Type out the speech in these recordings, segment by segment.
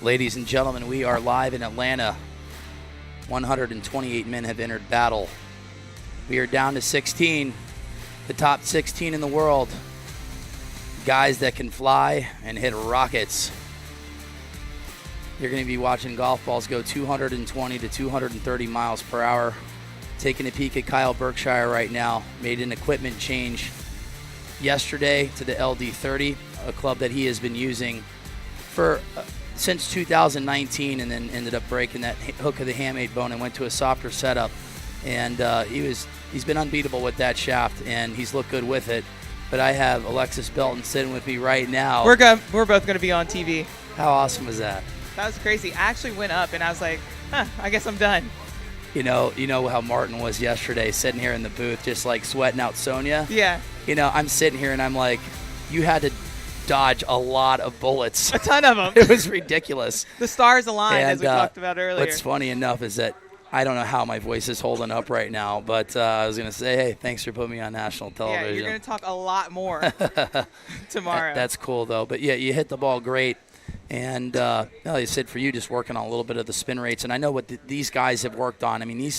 Ladies and gentlemen, we are live in Atlanta. 128 men have entered battle. We are down to 16, the top 16 in the world. Guys that can fly and hit rockets. You're going to be watching golf balls go 220 to 230 miles per hour. Taking a peek at Kyle Berkshire right now. Made an equipment change yesterday to the LD30, a club that he has been using for since 2019, and then ended up breaking that hook of the hamate bone and went to a softer setup. And he's been unbeatable with that shaft, and he's looked good with it. But I have Alexis Belton sitting with me right now. We're both going to be on TV. How awesome was that? That was crazy. I actually went up, and I was like, I guess I'm done. You know how Martin was yesterday, sitting here in the booth, just like sweating out Sonia. Yeah. I'm sitting here, and I'm like, you had to dodge a lot of bullets. A ton of them. It was ridiculous. The stars aligned, and, as we talked about earlier. What's funny enough is that I don't know how my voice is holding up right now, but I was going to say, hey, thanks for putting me on national television. Yeah, you're going to talk a lot more tomorrow. That's cool, though. But, yeah, you hit the ball great. And like I said, for you, just working on a little bit of the spin rates. And I know what these guys have worked on. I mean,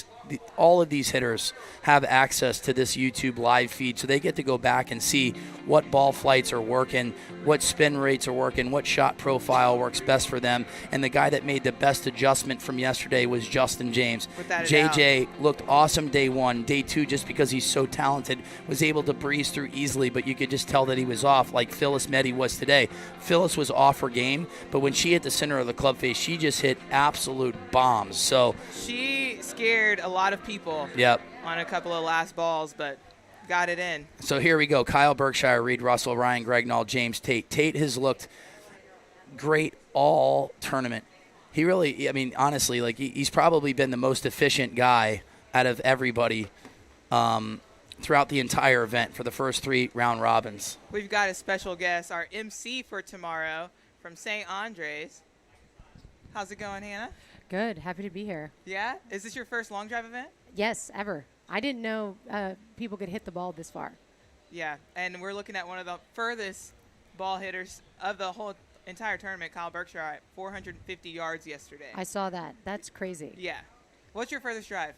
all of these hitters have access to this YouTube live feed, so they get to go back and see what ball flights are working, what spin rates are working, what shot profile works best for them. And the guy that made the best adjustment from yesterday was Justin James. JJ looked awesome day one. Day two, just because he's so talented, was able to breeze through easily, but you could just tell that he was off, like Phyllis Meddy was today. Phyllis was off her game, but when she hit the center of the club face, she just hit absolute bombs. So she scared a lot of people on a couple of last balls, but got it in. So here we go. Kyle Berkshire, Reed Russell, Ryan Gregnall, James Tate. Tate has looked great all tournament. He really, I mean, honestly, like he's probably been the most efficient guy out of everybody throughout the entire event for the first 3 round robins. We've got a special guest, our MC for tomorrow from St. Andres. How's it going, Hannah? Good. Happy to be here. Yeah? Is this your first long drive event? Yes, ever. I didn't know people could hit the ball this far. Yeah, and we're looking at one of the furthest ball hitters of the whole entire tournament, Kyle Berkshire, at 450 yards yesterday. I saw that. That's crazy. Yeah. What's your furthest drive?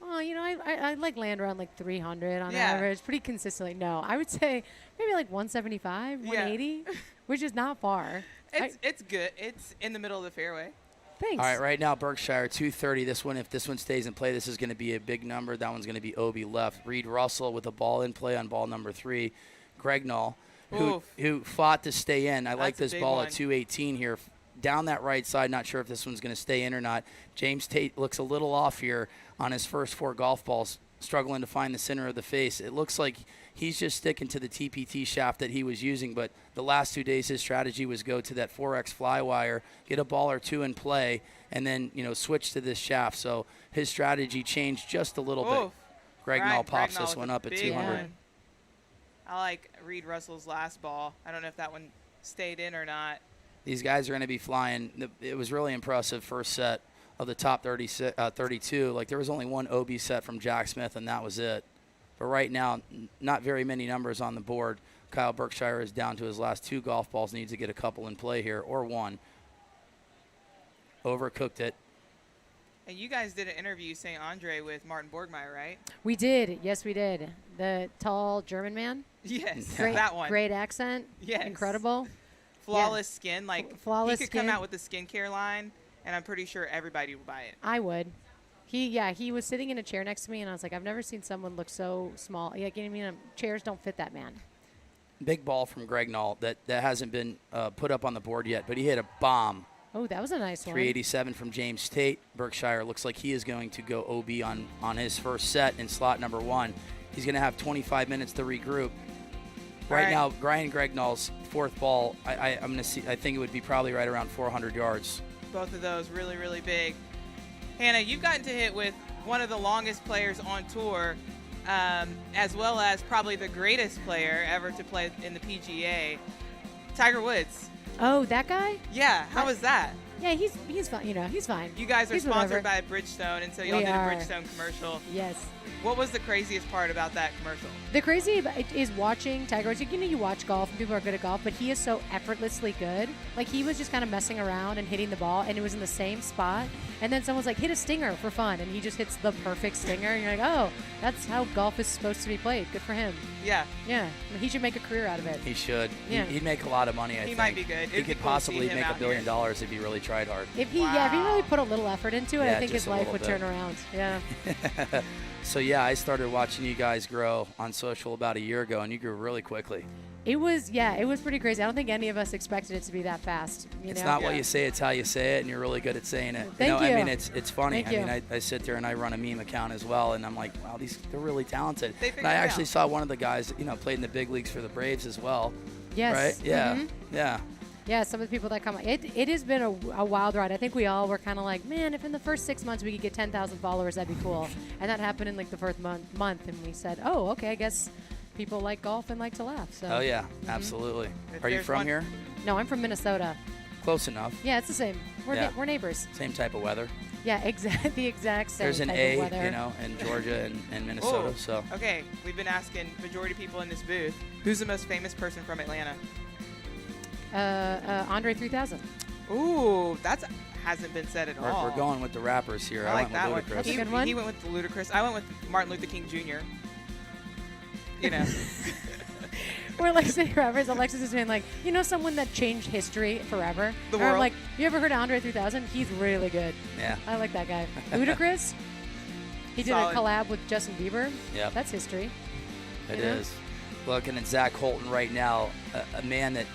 Oh, I like land around like 300 on average, pretty consistently. No, I would say maybe like 175, 180, which is not far. It's good. It's in the middle of the fairway. Thanks. All right, right now, Berkshire, 230. This one, if this one stays in play, this is going to be a big number. That one's going to be Obi left. Reed Russell with a ball in play on ball number 3. Gregnall, who fought to stay in. I like this ball at 218 here. Down that right side, not sure if this one's going to stay in or not. James Tate looks a little off here on his first 4 golf balls, struggling to find the center of the face. It looks like he's just sticking to the TPT shaft that he was using, but the last 2 days his strategy was go to that 4X fly wire, get a ball or 2 in play, and then switch to this shaft. So his strategy changed just a little bit. Gregnall pops this one up at 200. One. I like Reed Russell's last ball. I don't know if that one stayed in or not. These guys are going to be flying. It was really impressive first set of the top 32. Like there was only one OB set from Jack Smith, and that was it. But right now, not very many numbers on the board. Kyle Berkshire is down to his last 2 golf balls. Needs to get a couple in play here, or 1. Overcooked it. And you guys did an interview, St. Andre, with Martin Borgmeyer, right? We did. Yes, we did. The tall German man. Yes, great, that one. Great accent. Yes. Incredible. Flawless skin. Like, flawless he could come out with the skincare line, and I'm pretty sure everybody would buy it. I would. He was sitting in a chair next to me, and I was like, I've never seen someone look so small. Like, chairs don't fit that man. Big ball from Gregnall that hasn't been put up on the board yet, but he hit a bomb. Oh, that was a nice one. 387 from James Tate. Berkshire looks like he is going to go OB on his first set in slot number 1. He's going to have 25 minutes to regroup. Right now, Ryan Gregnall's 4th ball, I'm going to see. I think it would be probably right around 400 yards. Both of those really, really big. Hannah, you've gotten to hit with one of the longest players on tour, as well as probably the greatest player ever to play in the PGA, Tiger Woods. Oh, that guy? Yeah. How was that? Yeah, he's fine. You know, he's fine. You guys are He's sponsored whatever. by Bridgestone, and so y'all did a Bridgestone commercial. Yes. What was the craziest part about that commercial? The crazy is watching Tiger Woods. You know, you watch golf, and people are good at golf, but he is so effortlessly good. Like, he was just kind of messing around and hitting the ball, and it was in the same spot. And then someone's like, hit a stinger for fun, and he just hits the perfect stinger. And you're like, oh, that's how golf is supposed to be played. Good for him. Yeah. Yeah. I mean, he should make a career out of it. He should. Yeah. He'd make a lot of money, I think. He might be good. He could possibly make $1 billion if he really tried hard. If he really put a little effort into it, Yeah, I think his just a life little would bit. turn around. Yeah. So, yeah, I started watching you guys grow on social about a year ago, and you grew really quickly. It was pretty crazy. I don't think any of us expected it to be that fast. It's not what you say, it's how you say it, and you're really good at saying it. Thank you. I mean, it's funny. Thank you. I sit there and I run a meme account as well, and I'm like, wow, they're really talented. And I actually saw one of the guys, played in the big leagues for the Braves as well. Yes. Right? Yeah. Mhm. Yeah. Yeah, some of the people that come, it has been a wild ride. I think we all were kind of like, man, if in the first 6 months we could get 10,000 followers, that'd be cool. And that happened in like the first month, and we said, oh, okay, I guess people like golf and like to laugh. So. Oh, yeah, absolutely. Are you from here? No, I'm from Minnesota. Close enough. Yeah, it's the same. We're neighbors. Same type of weather. Yeah, the exact same There's an type A, of weather. in Georgia and Minnesota. Ooh. So. Okay, we've been asking majority of people in this booth, who's the most famous person from Atlanta? Andre 3000. Ooh, that hasn't been said at all. We're going with the rappers here. I like went that with one. Ludacris. That's a good one. He went with the Ludacris. I went with Martin Luther King Jr. You know. We're like sitting rappers. Alexis is saying like, someone that changed history forever. The Or I'm world. like, you ever heard of Andre 3000? He's really good. Yeah. I like that guy. Ludacris. He did Solid. a collab with Justin Bieber. Yep. That's history. It is. Looking at Zach Holton right now, a man that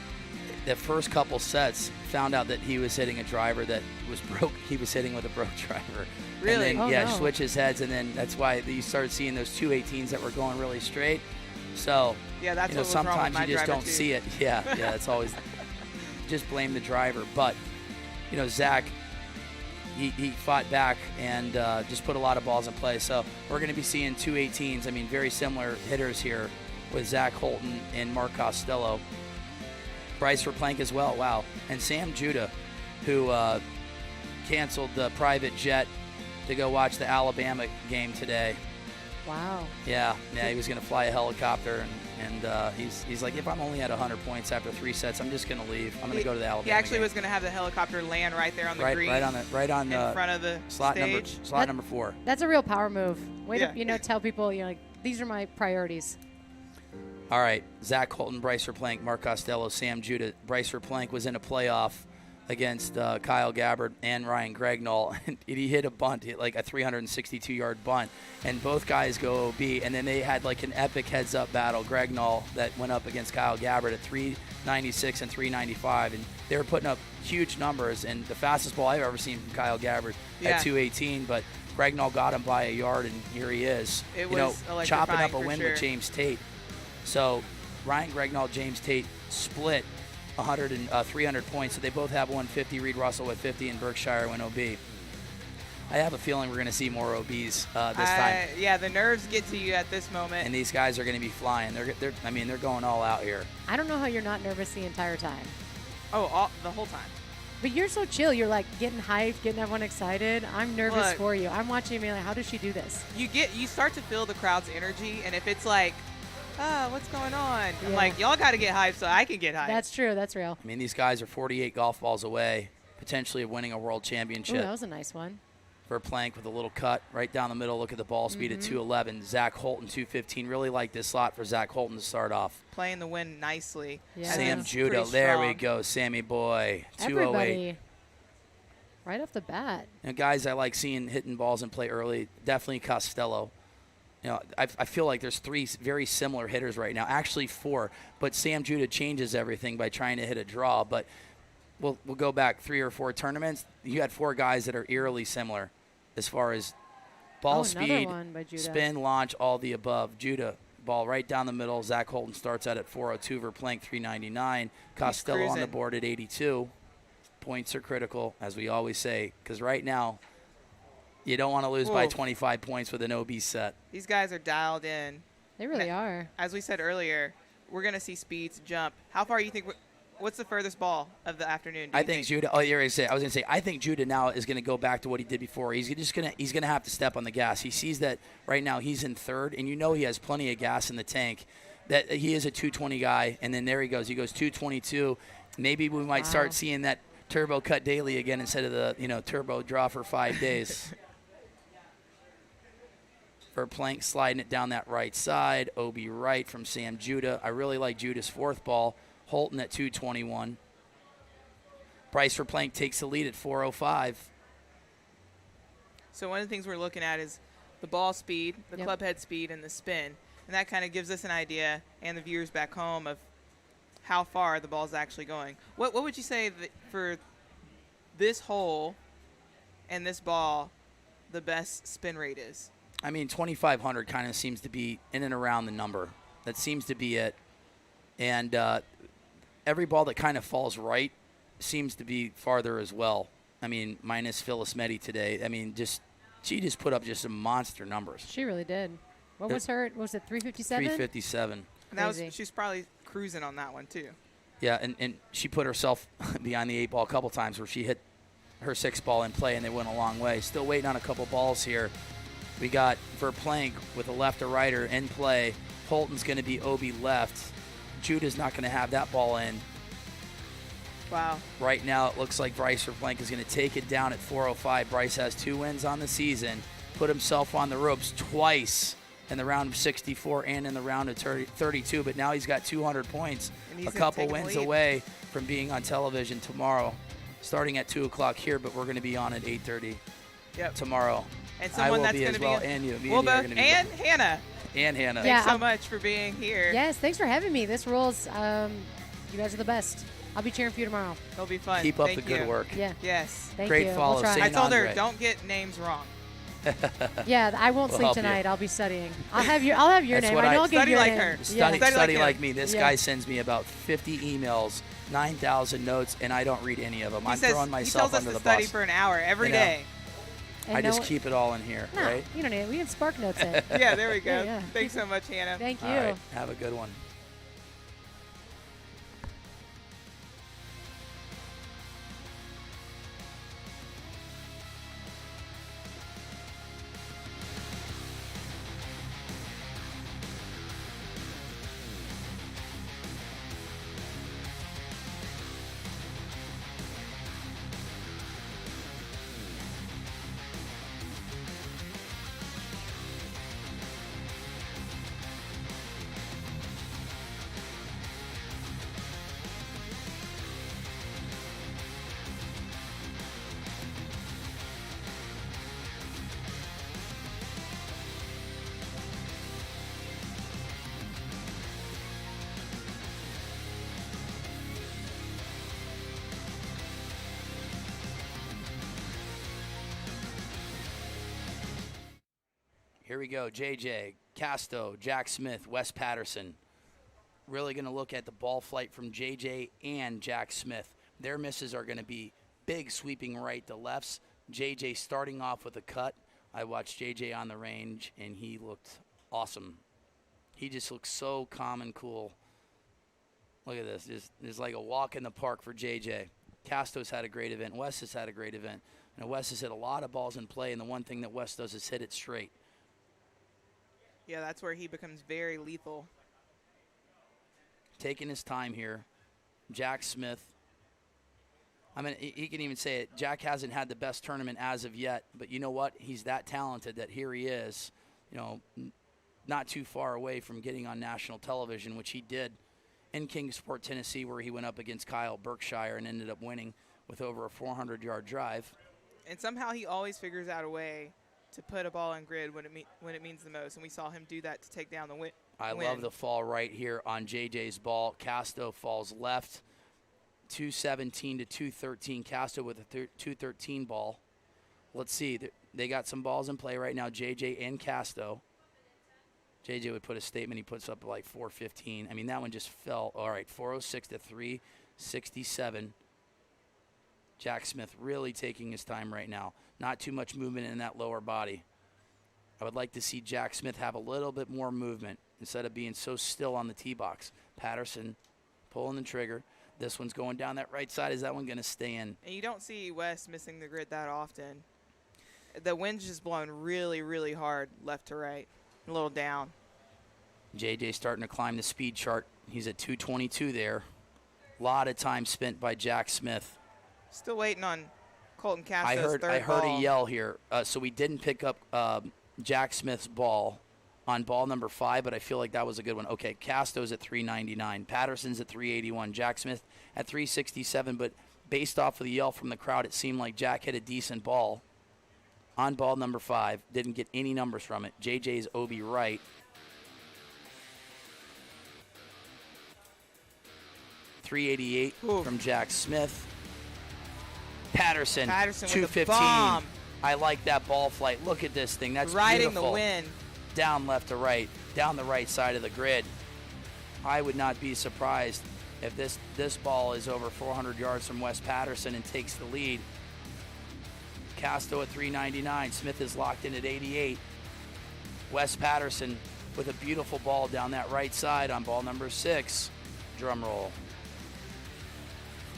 the first couple sets found out that he was hitting a driver that was broke. He was hitting with a broke driver. Really? And then, Oh, no. switch his heads, and then that's why you started seeing those 218s that were going really straight. So, Yeah, that's what was wrong with sometimes my you just driver, don't too. see it. Yeah, it's always just blame the driver. But, Zach, he fought back and just put a lot of balls in play. So we're going to be seeing 218s. I mean, very similar hitters here with Zach Holton and Mark Costello. Bryce Verplank as well. Wow. And Sam Judah, who canceled the private jet to go watch the Alabama game today. Wow. Yeah, he was going to fly a helicopter, and he's like, if I'm only at 100 points after 3 sets, I'm just going to leave. I'm going to go to the Alabama He actually game. was going to have the helicopter land right there on the green. right on in front of the slot stage. number 4. That's a real power move. Way Yeah. to, tell people, like, these are my priorities. All right, Zach Holton, Bryce Verplank, Mark Costello, Sam Judah. Bryce Verplank was in a playoff against Kyle Gabbard and Ryan Gregnall, and he hit a bunt, like a 362-yard bunt, and both guys go OB, and then they had like an epic heads-up battle. Gregnall that went up against Kyle Gabbard at 396 and 395, and they were putting up huge numbers, and the fastest ball I've ever seen from Kyle Gabbard at 218, but Gregnall got him by a yard, and here he is. It was chopping up a electrifying win for with sure. James Tate. So Ryan Gregnall, James Tate split 100 and 300 points. So they both have 150. Reed Russell with 50, and Berkshire went OB. I have a feeling we're going to see more OBs this time. Yeah, the nerves get to you at this moment. And these guys are going to be flying. They're going all out here. I don't know how you're not nervous the entire time. The whole time. But you're so chill. You're like getting hyped, getting everyone excited. I'm nervous Look. for you. I'm watching you being like, how does she do this? You start to feel the crowd's energy, and if it's like, what's going on? I'm Yeah. like, y'all got to get hyped so I can get hyped. That's true. That's real. I mean, these guys are 48 golf balls away, potentially of winning a world Ooh, championship. that was a nice one. Verplank with a little cut right down the middle. Look at the ball speed at 211. Zach Holton, 215. Really like this slot for Zach Holton to start off. Playing the win nicely. Yeah. Sam That's Judah, pretty there we strong. go. Sammy boy, 208. Everybody. Right off the bat. Guys I like seeing hitting balls in play early, definitely Costello. I feel like there's 3 very similar hitters right now, actually 4, but Sam Judah changes everything by trying to hit a draw. But we'll go back 3 or 4 tournaments. You had 4 guys that are eerily similar as far as ball another speed, one by Judah. spin, launch, all the above. Judah, ball right down the middle. Zach Holton starts out at 402, Verplank 399. Costello on the cruising. board at 82. Points are critical, as we always say, because right now you don't want to lose by Whoa. 25 points with an OB set. These guys are dialed in. They really are. As we said earlier, we're going to see speeds jump. How far do you think What's the furthest ball of the afternoon? I think Judah. Oh, you're gonna say. I was gonna say. I think Judah now is gonna go back to what he did before. He's gonna have to step on the gas. He sees that right now he's in third, and he has plenty of gas in the tank. That he is a 220 guy, and then there he goes. He goes 222. Maybe we might start seeing that turbo cut daily again instead of the turbo draw for 5 days. Verplank sliding it down that right side. Obi right from Sam Judah. I really like Judah's fourth ball. Holton at 221. Bryce Verplank takes the lead at 405. So one of the things we're looking at is the ball speed, the club head speed, and the spin. And that kind of gives us an idea, and the viewers back home, of how far the ball's actually going. What would you say that for this hole and this ball, the best spin rate is? I mean, 2,500 kind of seems to be in and around the number. That seems to be it. And every ball that kind of falls right seems to be farther as well. I mean, minus Phyllis Meddy today. I mean, she just put up just some monster numbers. She really did. What was her? Was it 357? 357. And she's probably cruising on that one too. Yeah, and she put herself behind the 8 ball a couple times where she hit her 6 ball in play and they went a long way. Still waiting on a couple balls here. We got Verplank with a left or righter in play. Holton's going to be Obi left. Judah's not going to have that ball in. Wow. Right now it looks like Bryce Verplank is going to take it down at 405. Bryce has 2 wins on the season. Put himself on the ropes twice in the round of 64 and in the round of 32, but now he's got 200 points, a couple wins away from being on television tomorrow, starting at 2 o'clock here, but we're going to be on at 8:30 tomorrow. And someone that's going to be and you. And Hannah. And Hannah. Thanks so much for being here. Yes, thanks for having me. This rules. You guys are the best. I'll be cheering for you tomorrow. It'll be fun. Keep up the good work. Yeah. Yes. Thank Great you. follow. We'll I told her, don't get names wrong. Yeah, I won't sleep tonight. I'll be studying. I'll have your name. I don't get your like name. her. Study like me. This guy sends me about 50 emails, 9,000 notes, and I don't read any of them. I'm throwing myself under the bus. He tells us to study for an hour every day. I just keep it all in here, right? You don't need it. We can spark notes it. Yeah, there we go. Yeah. Thanks so much, Hannah. Thank you. All right, have a good one. Here we go. JJ, Casto, Jack Smith, Wes Patterson. Really going to look at the ball flight from JJ and Jack Smith. Their misses are going to be big sweeping right to lefts. JJ starting off with a cut. I watched JJ on the range, and he looked awesome. He just looks so calm and cool. Look at this. It's like a walk in the park for JJ. Casto's had a great event. Wes has had a great event. And Wes has hit a lot of balls in play, and the one thing that Wes does is hit it straight. Yeah, that's where he becomes very lethal. Taking his time here. Jack Smith. I mean, he can even say it. Jack hasn't had the best tournament as of yet, but you know what? He's that talented that here he is, not too far away from getting on national television, which he did in Kingsport, Tennessee, where he went up against Kyle Berkshire and ended up winning with over a 400-yard drive. And somehow he always figures out a way to put a ball in grid when it means the most, and we saw him do that to take down the win. I love the fall right here on JJ's ball. Casto falls left, 217 to 213. Casto with a 213 ball. Let's see. They got some balls in play right now, JJ and Casto. JJ would put a statement. He puts up like 415. I mean, that one just fell. All right, 406 to 367. Jack Smith really taking his time right now. Not too much movement in that lower body. I would like to see Jack Smith have a little bit more movement instead of being so still on the tee box. Patterson pulling the trigger. This one's going down that right side. Is that one going to stay in? And you don't see West missing the grid that often. The wind's just blowing really, really hard left to right, a little down. JJ starting to climb the speed chart. He's at 222 there. A lot of time spent by Jack Smith. Still waiting on Colton Castro's I heard a yell here. So we didn't pick up Jack Smith's ball on ball number 5, but I feel like that was a good one. Okay, Casto's at 399. Patterson's at 381. Jack Smith at 367, but based off of the yell from the crowd, it seemed like Jack hit a decent ball on ball number 5. Didn't get any numbers from it. JJ's OB right. 388 from Jack Smith. Patterson 215. Bomb. I like that ball flight. Look at this thing. That's riding beautiful. The wind. Down left to right, down the right side of the grid. I would not be surprised if this ball is over 400 yards from Wes Patterson and takes the lead. Casto at 399. Smith is locked in at 88. Wes Patterson with a beautiful ball down that right side on ball number 6. Drum roll.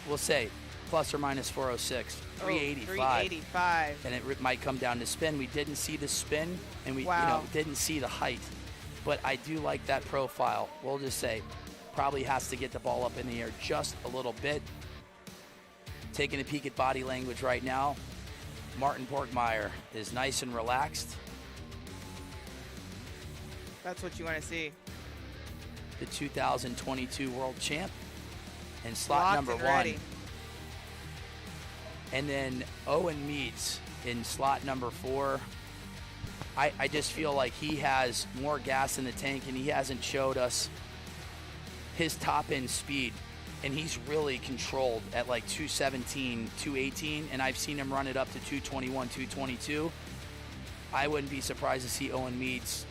We'll say plus or minus 406. 385. 385. And it might come down to spin. We didn't see the spin, and we didn't see the height. But I do like that profile. We'll just say probably has to get the ball up in the air just a little bit. Taking a peek at body language right now. Martin Borgmeyer is nice and relaxed. That's what you want to see. The 2022 world champ. And slot Locked number and 1. ready. And then Owen Meads in slot number 4. I just feel like he has more gas in the tank, and he hasn't showed us his top end speed. And he's really controlled at like 217, 218, and I've seen him run it up to 221, 222. I wouldn't be surprised to see Owen Meads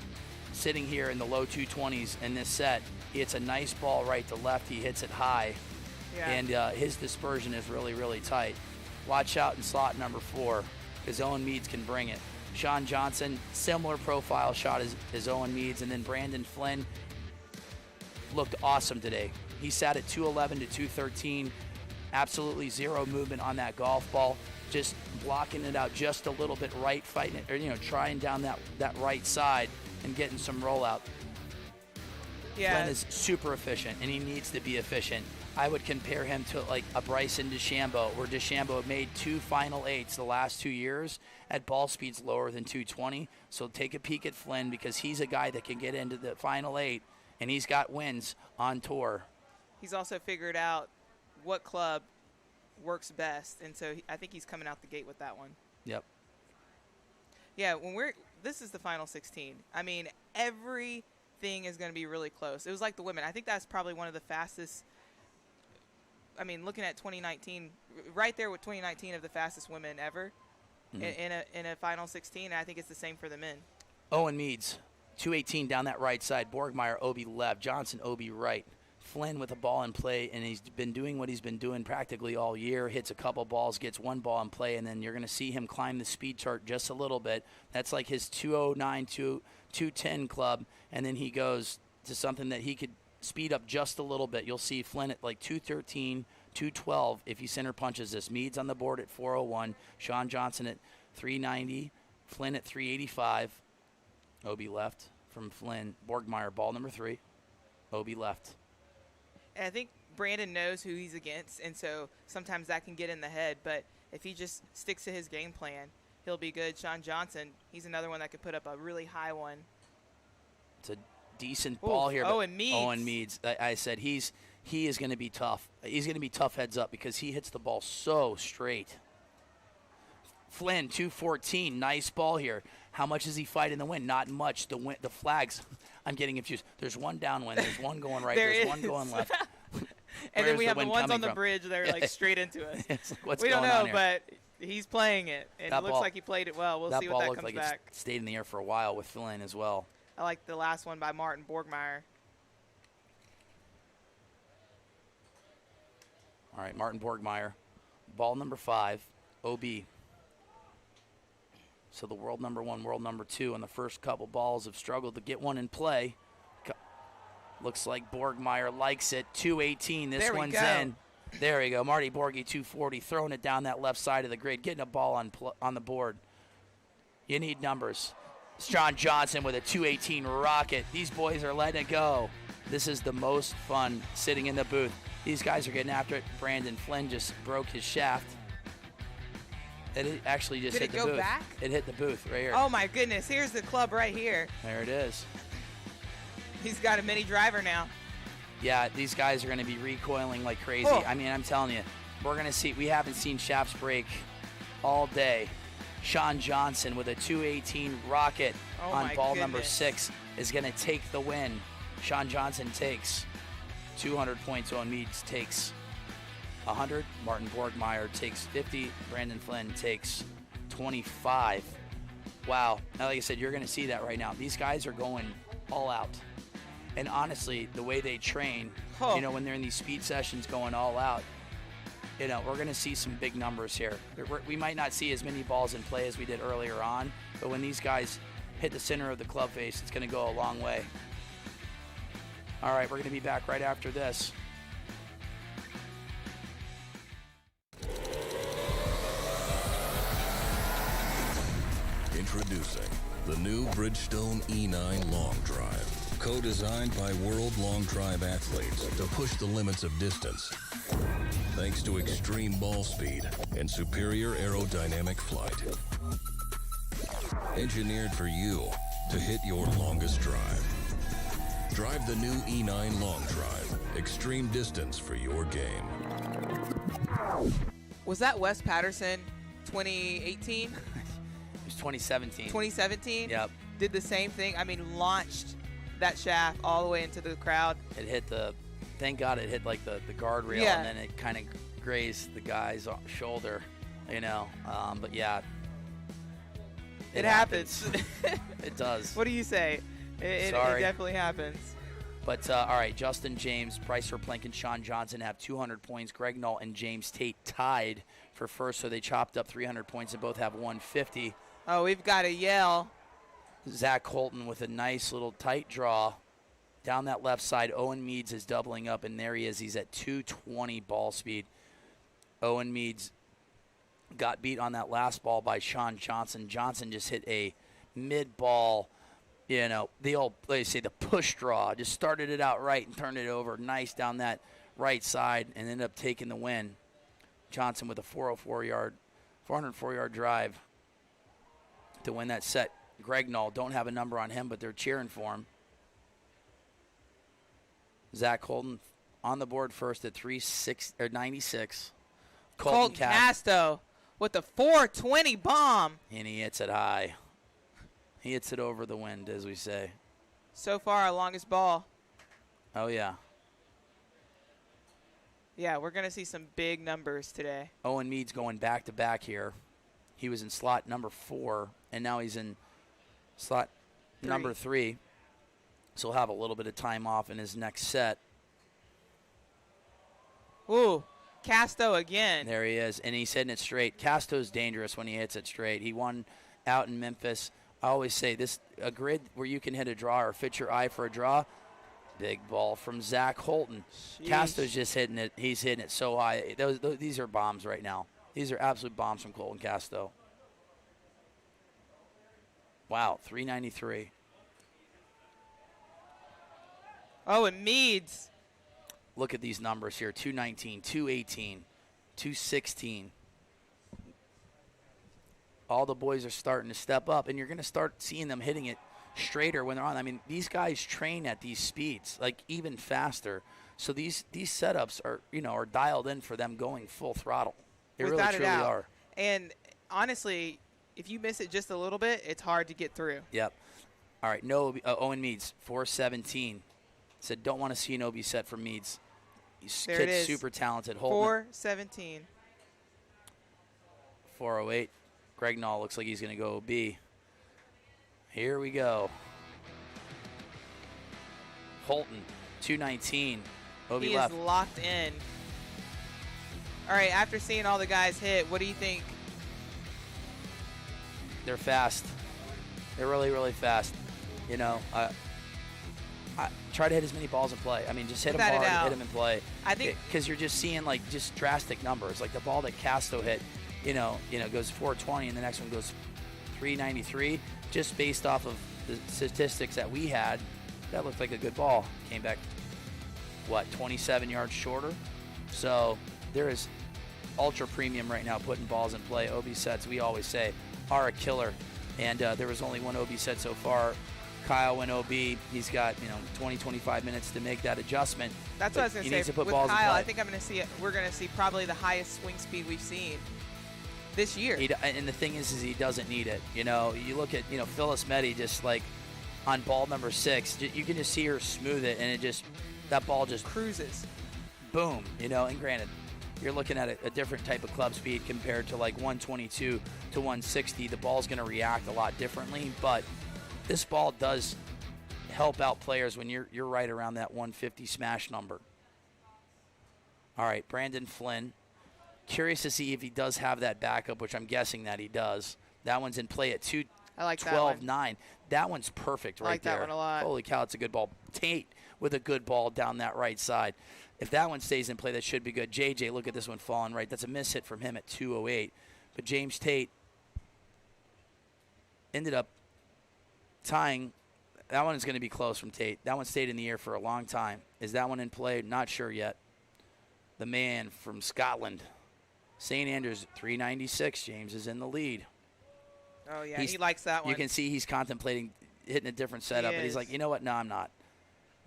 sitting here in the low 220s in this set. He hits a nice ball right to left. He hits it high. Yeah. And his dispersion is really, really tight. Watch out in slot number 4 because Owen Meads can bring it. Sean Johnson, similar profile shot as Owen Meads. And then Brandon Flynn looked awesome today. He sat at 211 to 213. Absolutely zero movement on that golf ball. Just blocking it out just a little bit right, fighting it, or trying down that right side and getting some rollout. Yeah. Flynn is super efficient, and he needs to be efficient. I would compare him to like a Bryson DeChambeau, where DeChambeau made 2 final 8s the last 2 years at ball speeds lower than 220. So take a peek at Flynn because he's a guy that can get into the final 8, and he's got wins on tour. He's also figured out what club works best, and so I think he's coming out the gate with that one. Yep. Yeah, this is the final 16. I mean, everything is going to be really close. It was like the women. I think that's probably one of the fastest. I mean, looking at 2019, right there with 2019 of the fastest women ever in a final 16. And I think it's the same for the men. Owen Meads, 218 down that right side. Borgmeyer, OB left. Johnson, OB right. Flynn with a ball in play, and he's been doing what he's been doing practically all year. Hits a couple balls, gets one ball in play, and then you're going to see him climb the speed chart just a little bit. That's like his 209 to 210 club, and then he goes to something that he could speed up just a little bit. You'll see Flynn at like 213, 212 if he center punches this. Meads on the board at 401, Sean Johnson at 390, Flynn at 385. OB left from Flynn. Borgmeyer, ball number 3. OB left. And I think Brandon knows who he's against, and so sometimes that can get in the head. But if he just sticks to his game plan, he'll be good. Sean Johnson, he's another one that could put up a really high one. It's a decent ball here. Owen Meads. Owen Meads. I said he is going to be tough. He's going to be tough heads up because he hits the ball so straight. Flynn, 214. Nice ball here. How much does he fight in the wind? Not much. The flags, I'm getting confused. There's one downwind. There's one going right. There's one going left. And then we have the ones on the bridge that are like straight into us. It's like, what's we going don't know, on here? but he's playing it. And That it looks ball- like he played it well. We'll that see ball what that looked comes like back. it stayed in the air for a while with Flynn as well. I like the last one by Martin Borgmeyer. All right, Martin Borgmeyer. Ball number 5, OB. So the world number 1, world number 2, and the first couple balls have struggled to get one in play. Looks like Borgmeyer likes it. 218. This There we one's go. in. There you go. Marty Borghi, 240, throwing it down that left side of the grid, getting a ball on the board. You need numbers. Sean Johnson with a 218 rocket. These boys are letting it go. This is the most fun sitting in the booth. These guys are getting after it. Brandon Flynn just broke his shaft. It actually just hit the booth. Did it go back? It hit the booth right here. Oh, my goodness. Here's the club right here. There it is. He's got a mini driver now. Yeah, these guys are going to be recoiling like crazy. Oh. I mean, I'm telling you, we're going to see. We haven't seen shafts break all day. Sean Johnson with a 218 rocket on ball number 6 is going to take the win. Sean Johnson takes 200 points. Owen Meads takes 100. Martin Borgmeyer takes 50. Brandon Flynn takes 25. Wow. Now, like I said, you're going to see that right now. These guys are going all out. And honestly, the way they train, when they're in these speed sessions going all out, we're going to see some big numbers here. We might not see as many balls in play as we did earlier on, but when these guys hit the center of the club face, it's going to go a long way. All right, we're going to be back right after this. Introducing the new Bridgestone E9 Long Drive. Co-designed by World Long Drive athletes to push the limits of distance. Thanks to extreme ball speed and superior aerodynamic flight. Engineered for you to hit your longest drive. Drive the new E9 Long Drive. Extreme distance for your game. Was that Wes Patterson 2018? It was 2017. 2017? Yep. Did the same thing. I mean, launched that shaft all the way into the crowd. It hit thank God it hit like the guardrail, and then it kind of grazed the guy's shoulder, but yeah. It happens. It does. What do you say? It definitely happens. But, all right, Justin James, Bryce Verplink, and Sean Johnson have 200 points. Greg Null and James Tate tied for first, so they chopped up 300 points and both have 150. Oh, we've got to yell. Zach Holton with a nice little tight draw down that left side. Owen Meads is doubling up, and there he is. He's at 220 ball speed. Owen Meads got beat on that last ball by Sean Johnson. Johnson just hit a mid-ball, the old, they say, the push draw. Just started it out right and turned it over nice down that right side and ended up taking the win. Johnson with a 404-yard drive to win that set. Greg Null, don't have a number on him, but they're cheering for him. Zach Holden on the board first at 96. Colton Casto with the 420 bomb. And he hits it high. He hits it over the wind, as we say. So far, our longest ball. Oh, yeah. Yeah, we're going to see some big numbers today. Owen Meads going back-to-back here. He was in slot number 4, and now he's in slot number 3. So he'll have a little bit of time off in his next set. Ooh, Casto again. There he is, and he's hitting it straight. Casto's dangerous when he hits it straight. He won out in Memphis. I always say a grid where you can hit a draw or fit your eye for a draw. Big ball from Zach Holton. Sheesh. Casto's just hitting it. He's hitting it so high. These are bombs right now. These are absolute bombs from Colton Casto. Wow, 393. Oh, and Meads. Look at these numbers here. 219, 218, 216. All the boys are starting to step up, and you're going to start seeing them hitting it straighter when they're on. I mean, these guys train at these speeds, like even faster. So these setups are dialed in for them going full throttle. They really truly are. And honestly, if you miss it just a little bit, it's hard to get through. Yep. All right, Owen Meads, 417. Said, don't want to see an OB set from Meads. Kid's super talented. 417. 408. Greg Null looks like he's going to go OB. Here we go. Holton, 219. OB he left. Is locked in. All right, after seeing all the guys hit, what do you think? They're fast. They're really, really fast. try to hit as many balls in play. I mean, just hit them hard and hit them in play. I think because you're just seeing like just drastic numbers. Like the ball that Casto hit, goes 420, and the next one goes 393. Just based off of the statistics that we had, that looked like a good ball. Came back, 27 yards shorter. So there is ultra premium right now putting balls in play. OB sets, we always say, are a killer. And there was only one OB set so far. Kyle went OB. He's got 20-25 minutes to make that adjustment. That's what I was going to say. He needs to put with balls Kyle, in play. I think we're going to see probably the highest swing speed we've seen this year. And the thing is he doesn't need it. You look at Phyllis Meddy, just like on ball number 6, you can just see her smooth it, and that ball just cruises. Boom. And granted, you're looking at a different type of club speed compared to like 122 to 160. The ball's going to react a lot differently, but this ball does help out players when you're right around that 150 smash number. All right, Brandon Flynn. Curious to see if he does have that backup, which I'm guessing that he does. That one's in play at 2:12.9. That one's perfect right there. I like that one a lot. Holy cow, it's a good ball. Tate with a good ball down that right side. If that one stays in play, that should be good. JJ, look at this one falling right. That's a miss hit from him at 2:08. But James Tate ended up tying. That one is going to be close from Tate. That one stayed in the air for a long time. Is that one in play? Not sure yet. The man from Scotland, St. Andrews, 396. James is in the lead. Oh, yeah, he likes that one. You can see he's contemplating hitting a different setup, but he's like, you know what? No, I'm not.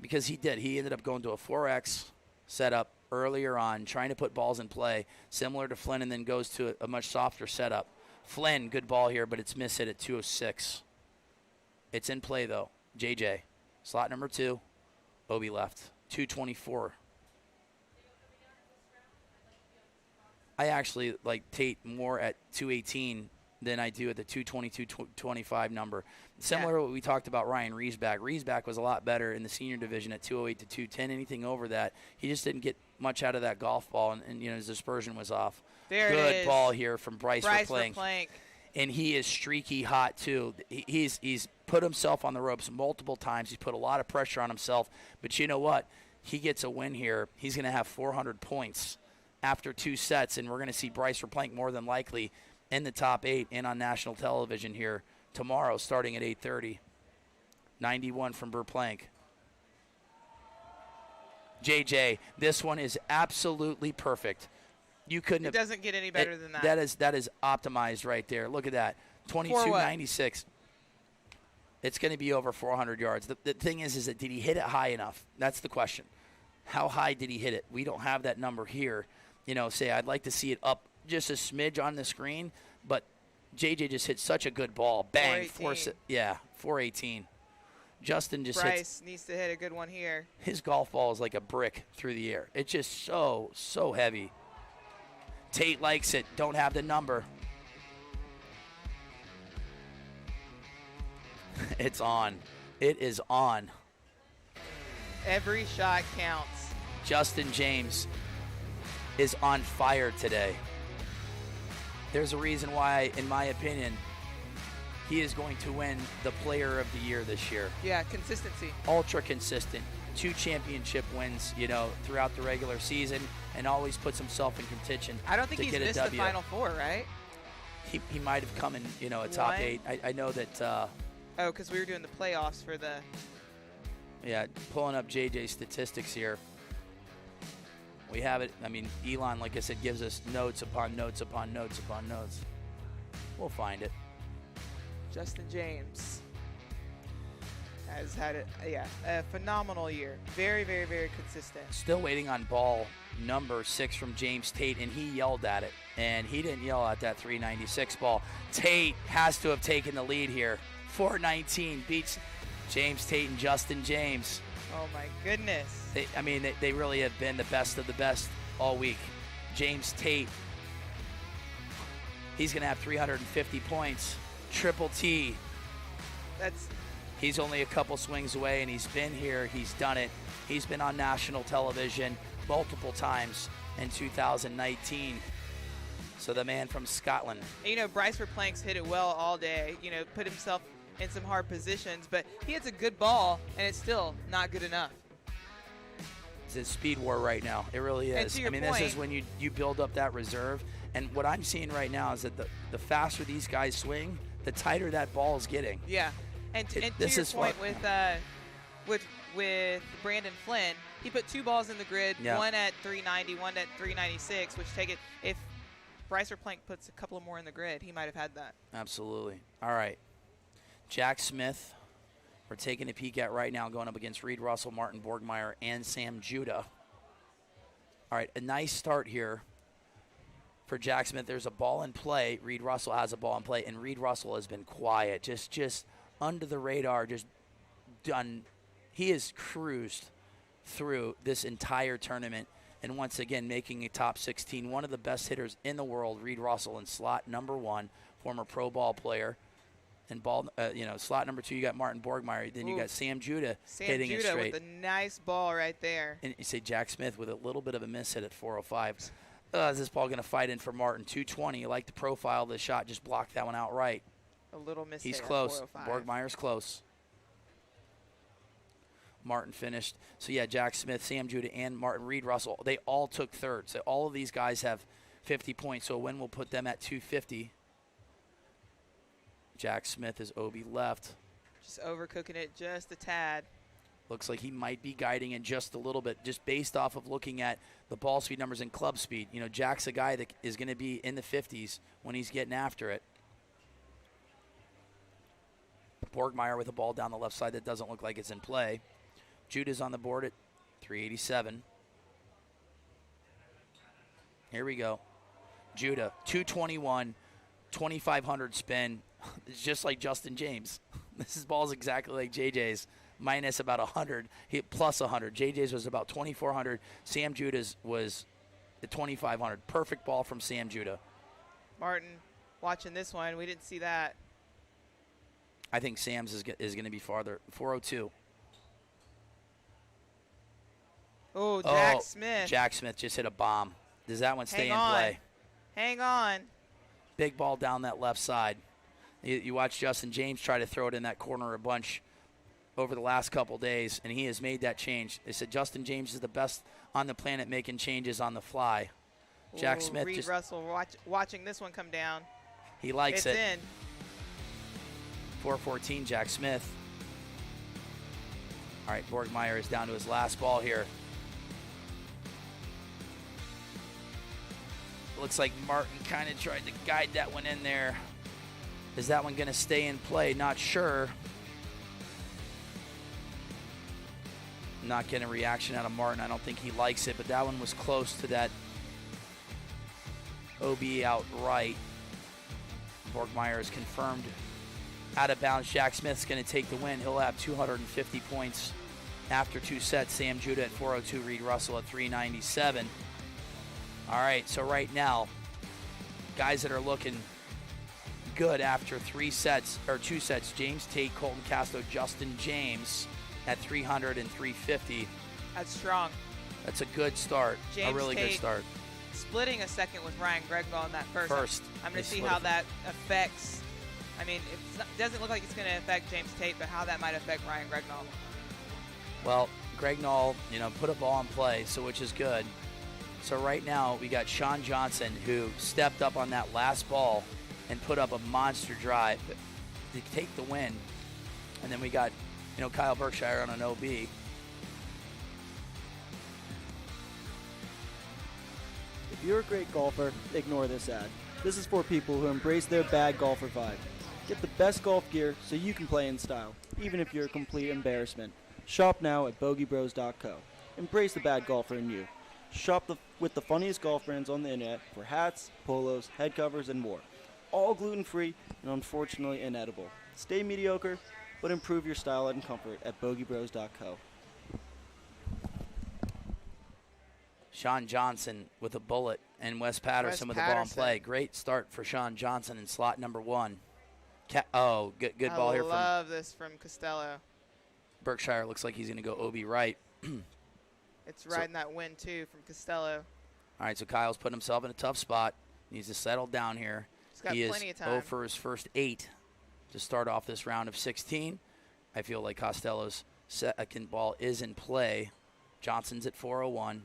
Because he did. He ended up going to a 4X setup earlier on, trying to put balls in play, similar to Flynn, and then goes to a much softer setup. Flynn, good ball here, but it's miss hit at 206. It's in play, though. JJ, slot number 2, Obi left, 224. I actually like Tate more at 218 than I do at the 222-25 number. Similar to what we talked about Ryan Riesback. Riesback was a lot better in the senior division at 208 to 210. Anything over that, he just didn't get much out of that golf ball, and his dispersion was off. Good ball here from Bryce Verplank. And he is streaky hot, too. He's put himself on the ropes multiple times. He's put a lot of pressure on himself. But you know what? He gets a win here. He's going to have 400 points after 2 sets, and we're going to see Bryce Verplank more than likely in the top 8 and on national television here tomorrow starting at 8:30. 91 from Verplank. JJ, this one is absolutely perfect. You couldn't It doesn't get any better than that. That is optimized right there. Look at that. 22.96. It's going to be over 400 yards. The thing is that did he hit it high enough? That's the question. How high did he hit it? We don't have that number here. Say I'd like to see it up just a smidge on the screen, but JJ just hit such a good ball. Bang. 418. Justin just Bryce needs to hit a good one here. His golf ball is like a brick through the air. It's just so heavy. Tate likes it. Don't have the number. It's on. It is on. Every shot counts. Justin James is on fire today. There's a reason why, in my opinion, he is going to win the Player of the Year this year. Yeah, consistency. Ultra consistent. 2 championship wins, throughout the regular season, and always puts himself in contention. I don't think to he's get missed a the Final Four, right? He might have come in, a top 8. I know that. Because we were doing the playoffs for the. Yeah, pulling up JJ's statistics here. We have it. I mean, Elon, like I said, gives us notes upon notes upon notes upon notes. We'll find it. Justin James has had a phenomenal year. Very, very, very consistent. Still waiting on ball number 6 from James Tate, and he yelled at it. And he didn't yell at that 396 ball. Tate has to have taken the lead here. 419 beats James Tate and Justin James. Oh, my goodness. They really have been the best of the best all week. James Tate, he's going to have 350 points. Triple T. He's only a couple swings away, and he's been here. He's done it. He's been on national television multiple times in 2019. So the man from Scotland. And, Bryce Verplank's hit it well all day. Put himself in some hard positions, but he hits a good ball, and it's still not good enough. It's a speed war right now. It really And is. to your this is point- when you build up that reserve. And what I'm seeing right now is that the faster these guys swing, the tighter that ball is getting. Yeah, and to your is point what- with Brandon Flynn, he put 2 balls in the grid, Yeah. one at 390, one at 396, which if Bryce or Plank puts a couple more in the grid, he might have had that. Absolutely. All right. Jack Smith, we're taking a peek at right now, going up against Reed Russell, Martin Borgmeyer, and Sam Judah. All right, a nice start here for Jack Smith. There's a ball in play. Reed Russell has a ball in play, and Reed Russell has been quiet, just under the radar, just done. He has cruised through this entire tournament, and once again making a top 16. One of the best hitters in the world, Reed Russell, in slot number 1, former pro ball player. And slot number 2, you got Martin Borgmeyer. Then you got Sam Judah hitting it straight. with a nice ball right there. And you say Jack Smith with a little bit of a miss hit at 405. Is this ball going to fight in for Martin? 220. You like the profile of the shot. Just blocked that one out right. A little miss He's hit close. at 405. Borgmeyer's close. Martin finished. So, yeah, Jack Smith, Sam Judah, and Martin Reed Russell, they all took third. So all of these guys have 50 points. So a win will put them at 250. Jack Smith is OB left. Just overcooking it just a tad. Looks like he might be guiding it just a little bit, just based off of looking at the ball speed numbers and club speed. Jack's a guy that is going to be in the 50s when he's getting after it. Borgmeyer with a ball down the left side that doesn't look like it's in play. Judah's on the board at 387. Here we go. Judah, 221, 2,500 spin. It's just like Justin James. This ball is exactly like JJ's, minus about 100, plus 100. JJ's was about 2,400. Sam Judah's was at 2,500. Perfect ball from Sam Judah. Martin, watching this one, we didn't see that. I think Sam's is going to be farther. 402. Oh, Jack Smith. Jack Smith just hit a bomb. Does that one stay Hang in on. play? Hang on. Big ball down that left side. You watch Justin James try to throw it in that corner a bunch over the last couple days, and he has made that change. They said Justin James is the best on the planet making changes on the fly. Jack Smith Reed Russell watching this one come down. He likes it's it. in. 414, Jack Smith. All right, Borgmeyer is down to his last ball here. Looks like Martin kind of tried to guide that one in there. Is that one going to stay in play? Not sure. Not getting a reaction out of Martin. I don't think he likes it, but that one was close to that OB out right. Borgmeyer is confirmed out of bounds. Jack Smith's going to take the win. He'll have 250 points after 2 sets. Sam Judah at 402, Reed Russell at 397. All right, so right now, guys that are looking good after 2 sets, James Tate, Colton Castro, Justin James at 300 and 350. That's strong. That's a good start. James a really Tate good start. Splitting a second with Ryan Gregnall in that first. I'm going to see how that affects. I mean, it doesn't look like it's going to affect James Tate, but how that might affect Ryan Gregnall. Well, Gregnall, put a ball in play, which is good. So right now we got Sean Johnson, who stepped up on that last ball and put up a monster drive to take the win. And then we got, Kyle Berkshire on an OB. If you're a great golfer, ignore this ad. This is for people who embrace their bad golfer vibe. Get the best golf gear so you can play in style, even if you're a complete embarrassment. Shop now at bogiebros.co. Embrace the bad golfer in you. Shop with the funniest golf brands on the internet for hats, polos, head covers, and more. All gluten-free and unfortunately inedible. Stay mediocre, but improve your style and comfort at bogiebros.co. Sean Johnson with a bullet and Wes Patterson with a ball in play. Great start for Sean Johnson in slot number 1. Good ball here from I love this from Costello. Berkshire. Looks like he's going to go OB right. It's riding that win, too, from Costello. All right, so Kyle's putting himself in a tough spot. He needs to settle down here. He's got he plenty is of time. 0 for his first 8 to start off this round of 16. I feel like Costello's second ball is in play. Johnson's at 401.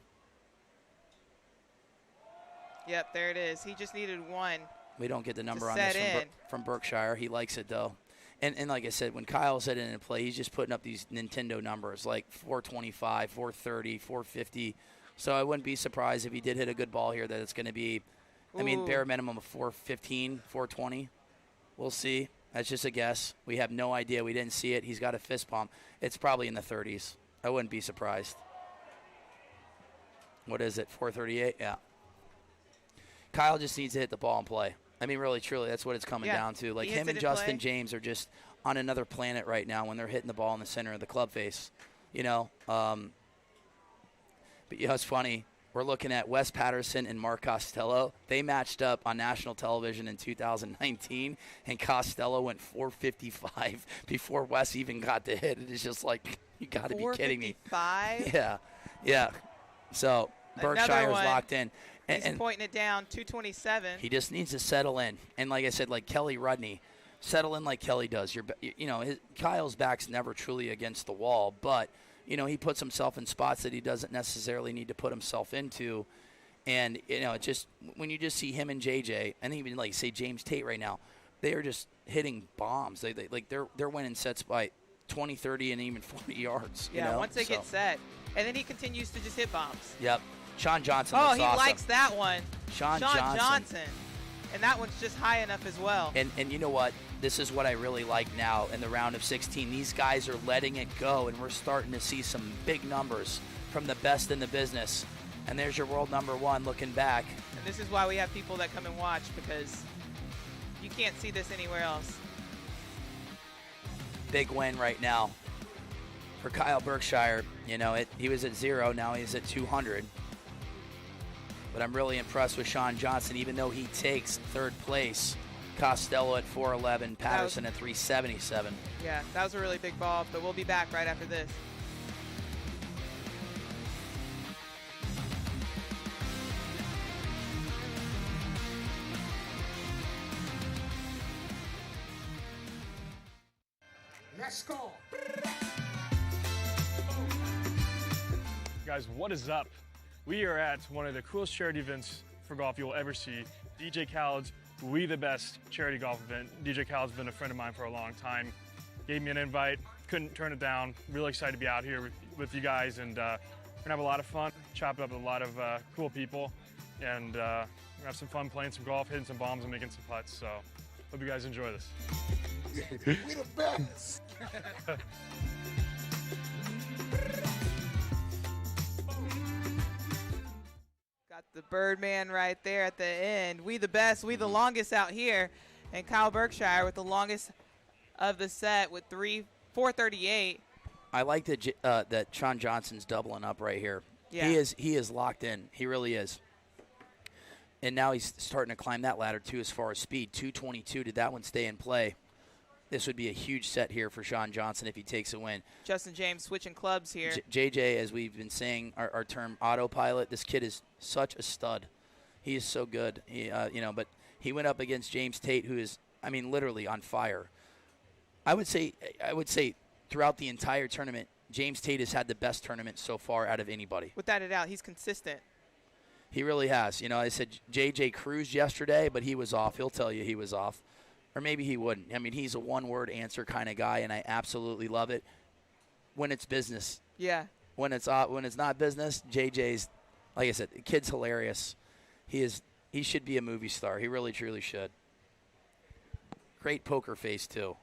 Yep, there it is. He just needed one. We don't get the number on this from Berkshire. He likes it, though. And like I said, when Kyle's hitting in play, he's just putting up these Nintendo numbers like 425, 430, 450. So I wouldn't be surprised if he did hit a good ball here that it's going to be, bare minimum of 415, 420. We'll see. That's just a guess. We have no idea. We didn't see it. He's got a fist pump. It's probably in the 30s. I wouldn't be surprised. What is it, 438? Yeah. Kyle just needs to hit the ball and play. Really, truly, that's what it's coming down to. Like, him and Justin James are just on another planet right now when they're hitting the ball in the center of the club face. But it's funny. We're looking at Wes Patterson and Mark Costello. They matched up on national television in 2019, and Costello went 455 before Wes even got to hit. It's just like, you got to be kidding me. 455? Yeah. So Berkshire's locked in. He's pointing it down, 227. He just needs to settle in. And like I said, like Kelly Rudney, settle in like Kelly does. Kyle's back's never truly against the wall, but he puts himself in spots that he doesn't necessarily need to put himself into. And it just, when you just see him and JJ, and even like say James Tate right now, they are just hitting bombs. They're winning sets by 20, 30, and even 40 yards. Once they get set, and then he continues to just hit bombs. Yep. Sean Johnson. Oh, he likes that one. Sean Johnson. And that one's just high enough as well. And you know what? This is what I really like now in the round of 16. These guys are letting it go, and we're starting to see some big numbers from the best in the business. And there's your world number one looking back. And this is why we have people that come and watch, because you can't see this anywhere else. Big win right now for Kyle Berkshire. He was at 0. Now he's at 200. But I'm really impressed with Sean Johnson, even though he takes third place. Costello at 411, Patterson at 377. Yeah, that was a really big ball, but we'll be back right after this. Let's go. Guys, what is up? We are at one of the coolest charity events for golf you'll ever see, DJ Khaled's We the Best charity golf event. DJ Khaled's been a friend of mine for a long time. Gave me an invite, couldn't turn it down. Really excited to be out here with you guys, and we're gonna have a lot of fun, chop it up with a lot of cool people, and have some fun playing some golf, hitting some bombs, and making some putts. So hope you guys enjoy this. We the best. Got the Birdman right there at the end. We the best, we the longest out here. And Kyle Berkshire with the longest of the set with 438. I like that Sean Johnson's doubling up right here. Yeah. He is locked in. He really is. And now he's starting to climb that ladder too as far as speed. 222. Did that one stay in play? This would be a huge set here for Sean Johnson if he takes a win. Justin James switching clubs here. JJ, as we've been saying, our term autopilot. This kid is such a stud. He is so good. But he went up against James Tate, who is, literally on fire. I would say throughout the entire tournament, James Tate has had the best tournament so far out of anybody. Without a doubt, he's consistent. He really has. I said JJ cruised yesterday, but he was off. He'll tell you he was off. Or maybe he wouldn't. He's a one-word answer kind of guy, and I absolutely love it when it's business. Yeah. When it's not business, JJ's, like I said, the kid's hilarious. He should be a movie star. He really, truly should. Great poker face, too.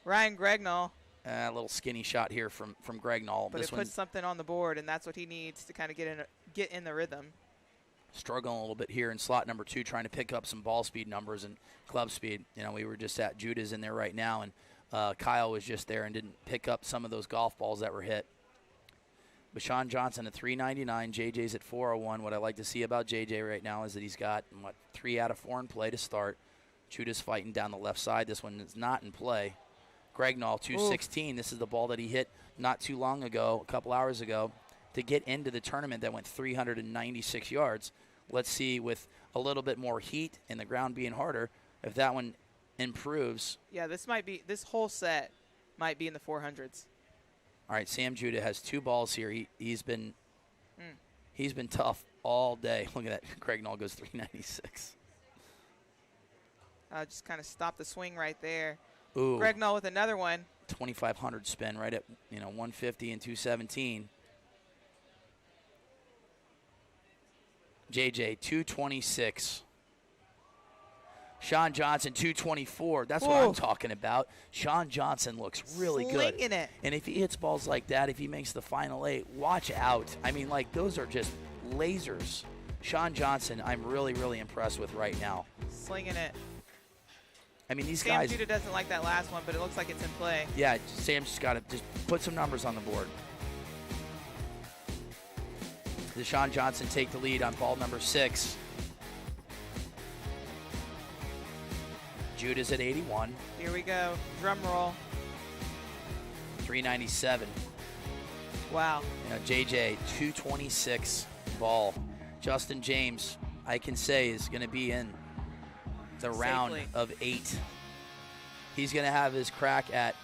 Ryan Gregnall. A little skinny shot here from Gregnall. But it puts something on the board, and that's what he needs to kind of get in the rhythm. Struggling a little bit here in slot number 2, trying to pick up some ball speed numbers and club speed. We were just at Judah's in there right now, and Kyle was just there and didn't pick up some of those golf balls that were hit. But Sean Johnson at 399, JJ's at 401. What I like to see about JJ right now is that he's got 3 out of 4 in play to start. Judah's fighting down the left side. This one is not in play. Gregnall 216. Ooh. This is the ball that he hit not too long ago, a couple hours ago, to get into the tournament that went 396 yards. Let's see, with a little bit more heat and the ground being harder, if that one improves. Yeah, this whole set might be in the 400s. All right, Sam Judah has 2 balls here. He's been tough all day. Look at that. Craig Knoll goes 396. Just kind of stop the swing right there. Ooh. Greg Knoll with another one. 2,500 spin right at 150 and 217. JJ 226. Sean Johnson 224. That's what I'm talking about. Sean Johnson looks really good. Slinging it. And if he hits balls like that, if he makes the final 8, watch out. I mean, like, those are just lasers. Sean Johnson, I'm really, really impressed with right now. Slinging it. I mean, these Sam guys. Judah doesn't like that last one, but it looks like it's in play. Yeah, Sam's just got to just put some numbers on the board. Does Sean Johnson take the lead on ball number 6? Judah's at 81. Here we go. Drum roll. 397. Wow. JJ, 226 ball. Justin James, I can say, is going to be in the round of 8. He's going to have his crack at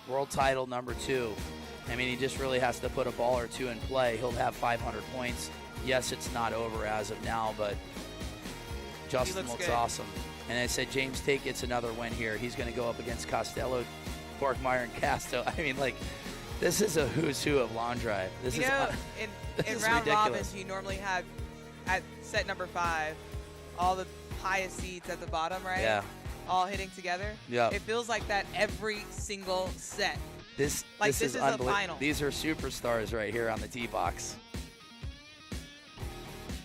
world title number 2. I mean, he just really has to put a ball or 2 in play. He'll have 500 points. Yes, it's not over as of now, but Justin looks awesome. And I said James Tate gets another win here. He's going to go up against Costello, Borgmeyer, and Casto. I mean, like, this is a who's who of long drive. In round robins, you normally have at set number 5 all the highest seeds at the bottom, right? Yeah. All hitting together. Yeah. It feels like that every single set. This is a final. These are superstars right here on the tee box.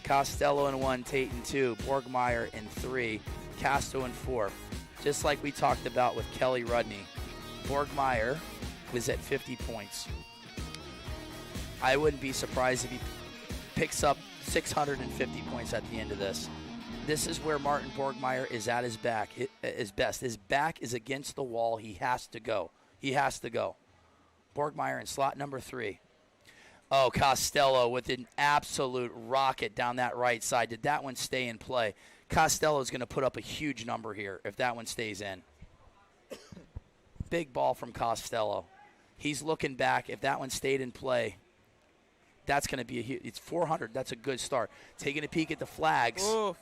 Costello in 1, Tate in 2, Borgmeyer in 3, Casto in 4. Just like we talked about with Kelly Rudney, Borgmeyer was at 50 points. I wouldn't be surprised if he picks up 650 points at the end of this. This is where Martin Borgmeyer is at his best. His back is against the wall. He has to go. Borgmeyer in slot number 3. Oh, Costello with an absolute rocket down that right side. Did that one stay in play? Costello is going to put up a huge number here if that one stays in. Big ball from Costello. He's looking back. If that one stayed in play, that's going to be it's 400. That's a good start. Taking a peek at the flags. Ooh.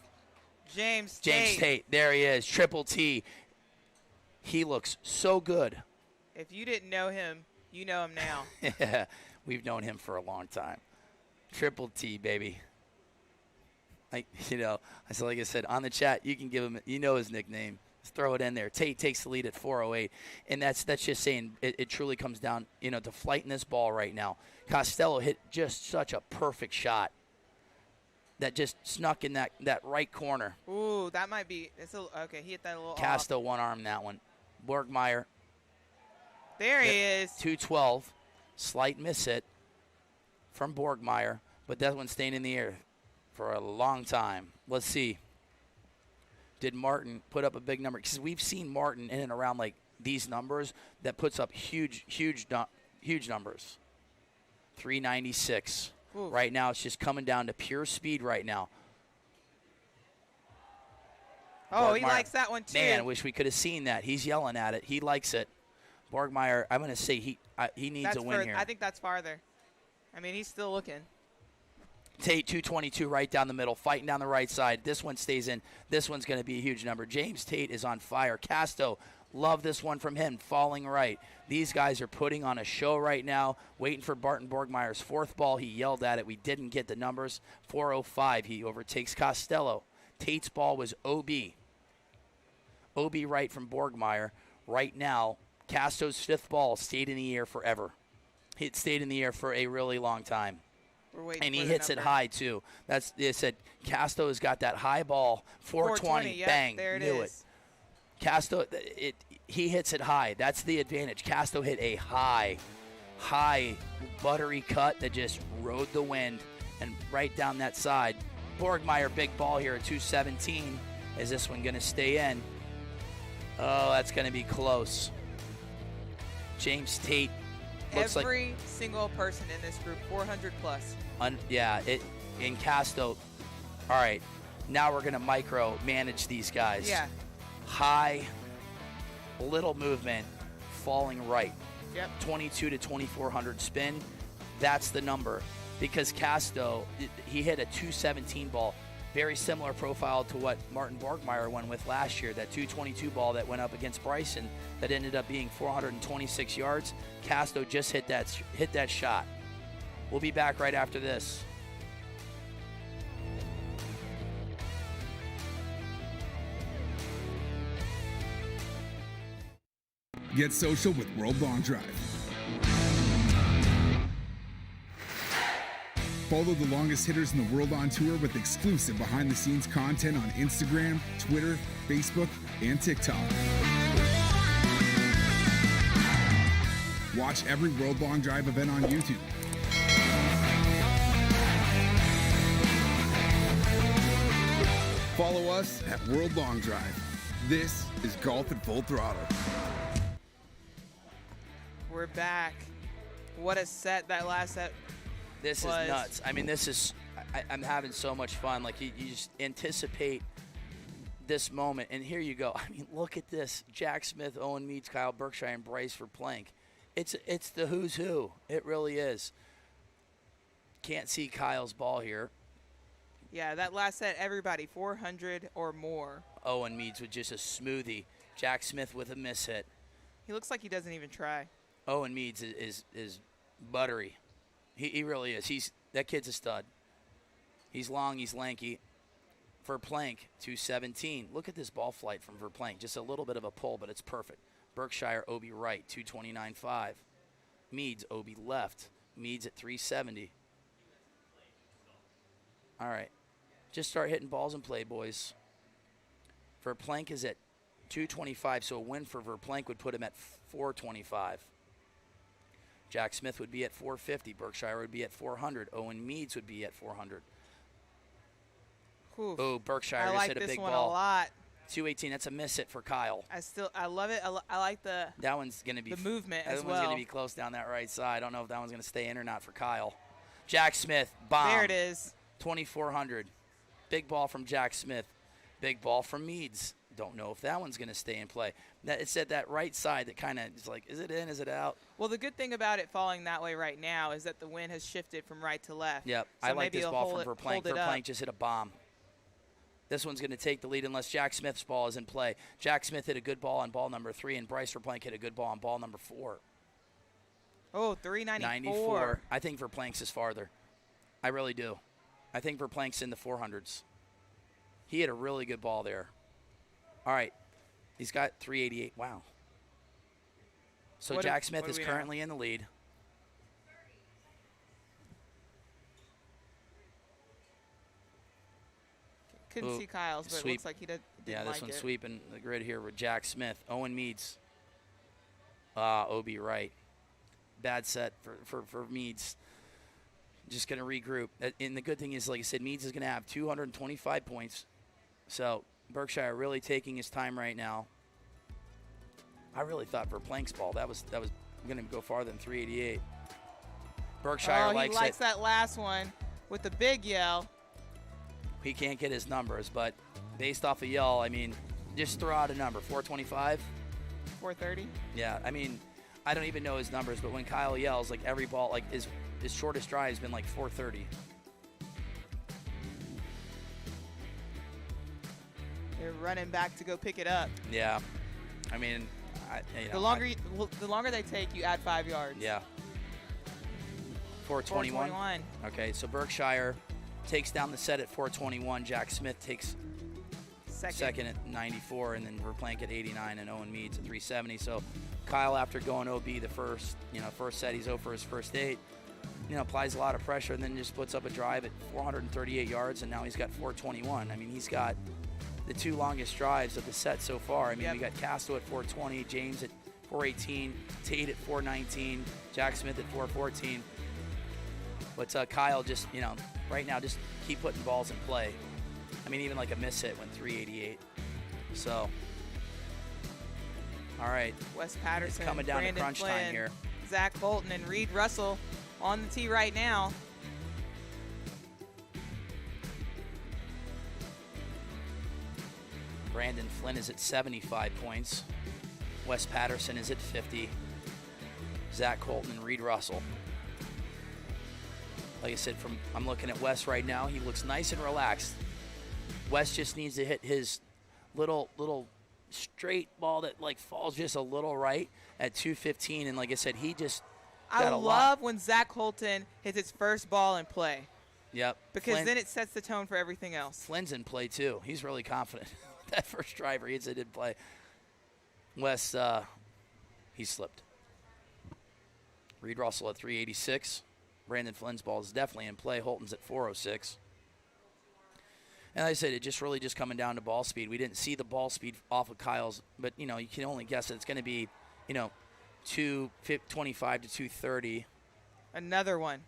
James Tate. There he is. Triple T. He looks so good. If you didn't know him, you know him now. Yeah, we've known him for a long time. Triple T, baby. Like I said, on the chat, you can give him, his nickname. Just throw it in there. Tate takes the lead at 408. And that's just saying it truly comes down, to flighting this ball right now. Costello hit just such a perfect shot that just snuck in that right corner. Ooh, that might be, okay, he hit that a little Casto one-armed that one. Borgmeyer. There he is. 212. Slight miss hit from Borgmeyer, but that one's staying in the air for a long time. Let's see. Did Martin put up a big number? Because we've seen Martin in and around like these numbers that puts up huge numbers. 396. Ooh. Right now, it's just coming down to pure speed right now. Oh, he likes that one too. Man, I wish we could have seen that. He's yelling at it. He likes it. Borgmeyer, I'm going to say he needs a win here. I think that's farther. I mean, he's still looking. Tate, 222 right down the middle, fighting down the right side. This one stays in. This one's going to be a huge number. James Tate is on fire. Casto, love this one from him, falling right. These guys are putting on a show right now, waiting for Barton Borgmeyer's 4th ball. He yelled at it. We didn't get the numbers. 405, he overtakes Costello. Tate's ball was OB. OB right from Borgmeyer. Right now, Casto's 5th ball stayed in the air forever. It stayed in the air for a really long time. And he hits it high, too. They said Casto has got that high ball, 420, yep, bang, there it knew is. it. Casto, he hits it high. That's the advantage. Casto hit a high, buttery cut that just rode the wind and right down that side. Borgmeyer, big ball here at 217. Is this one going to stay in? Oh, that's going to be close. James Tate looks Every single person in this group, 400 plus. In Casto. All right, now we're going to micro manage these guys. Yeah. High little movement, falling right. Yep. 22 to 2400 spin. That's the number. Because Casto, he hit a 217 ball. Very similar profile to what Martin Borgmeyer went with last year, that 222 ball that went up against Bryson that ended up being 426 yards. Casto just hit that shot. We'll be back right after this. Get social with World Long Drive. Follow the longest hitters in the world on tour with exclusive behind-the-scenes content on Instagram, Twitter, Facebook, and TikTok. Watch every World Long Drive event on YouTube. Follow us at World Long Drive. This is Golf at Full Throttle. We're back. What a set that last set. This is nuts. I mean, I'm having so much fun. Like, you just anticipate this moment. And here you go. I mean, look at this. Jack Smith, Owen Meads, Kyle Berkshire, and Bryce Verplank. It's the who's who. It really is. Can't see Kyle's ball here. Yeah, that last set, everybody, 400 or more. Owen Meads with just a smoothie. Jack Smith with a miss hit. He looks like he doesn't even try. Owen Meads is buttery. He really is. That kid's a stud. He's long, he's lanky. Verplank, 217. Look at this ball flight from Verplank. Just a little bit of a pull, but it's perfect. Berkshire, OB right, 229.5. Meads, OB left. Meads at 370. All right. Just start hitting balls in play, boys. Verplank is at 225, so a win for Verplank would put him at 425. Jack Smith would be at 450. Berkshire would be at 400. Owen Meads would be at 400. Oof. Oh, Berkshire I just like hit a this big one ball. a lot. 218. That's a miss hit for Kyle. I love it. I like the that one's going to be the movement that as one's well. going to be close down that right side. I don't know if that one's going to stay in or not for Kyle. Jack Smith, bomb. There it is. 2,400. Big ball from Jack Smith. Big ball from Meads. Don't know if that one's going to stay in play. It's at that right side that kind of is like, is it in, is it out? Well, the good thing about it falling that way right now is that the wind has shifted from right to left. Yep, So I like maybe this it'll ball hold from it- Verplank. hold it up. Verplank just hit a bomb. This one's going to take the lead unless Jack Smith's ball is in play. Jack Smith hit a good ball on ball number 3, and Bryce Verplank hit a good ball on ball number 4. Oh, 394. 94. I think Verplank's is farther. I really do. I think Verplank's in the 400s. He hit a really good ball there. All right. He's got 388. Wow. So Jack Smith is currently in the lead. Couldn't see Kyle's, but sweep. it looks like he didn't Yeah, like this one's it. sweeping the grid here with Jack Smith. Owen Meads. OB right. Bad set for Meads. Just going to regroup. And the good thing is, like I said, Meads is going to have 225 points. So Berkshire really taking his time right now. I really thought Verplank's ball, that was going to go farther than 388. Berkshire he likes it. that last one with the big yell. He can't get his numbers, but based off a yell, I mean, just throw out a number. 425? 430. Yeah, I mean, I don't even know his numbers, but when Kyle yells, like every ball, like his shortest drive has been like 430. They're running back to go pick it up. Yeah, I mean, the longer they take, you add 5 yards. Yeah. 421. Okay, so Berkshire takes down the set at 421. Jack Smith takes second at 94, and then Verplank at 89, and Owen Meads at 370. So Kyle, after going OB the first set, he's 0 for his first 8. Applies a lot of pressure, and then just puts up a drive at 438 yards, and now he's got 421. I mean, he's got the 2 longest drives of the set so far. I mean, we got Casto at 420, James at 418, Tate at 419, Jack Smith at 414. But Kyle just, right now just keep putting balls in play. I mean, even like a miss hit went 388. So, all right. Wes Patterson, it's coming down Brandon to crunch Flynn, time here. Zach Bolton, and Reed Russell on the tee right now. Brandon Flynn is at 75 points. Wes Patterson is at 50. Zach Colton and Reed Russell. Like I said, I'm looking at Wes right now. He looks nice and relaxed. Wes just needs to hit his little straight ball that like falls just a little right at 215. And like I said, he just got a lot. I love when Zach Colton hits his first ball in play. Yep. Because then it sets the tone for everything else. Flynn's in play too. He's really confident. That first driver he hits it in play. Wes, he slipped. Reed Russell at 386. Brandon Flynn's ball is definitely in play. Holton's at 406. And like I said, it just really just coming down to ball speed. We didn't see the ball speed off of Kyle's, but, you can only guess that it's going to be, 225 to 230. Another one.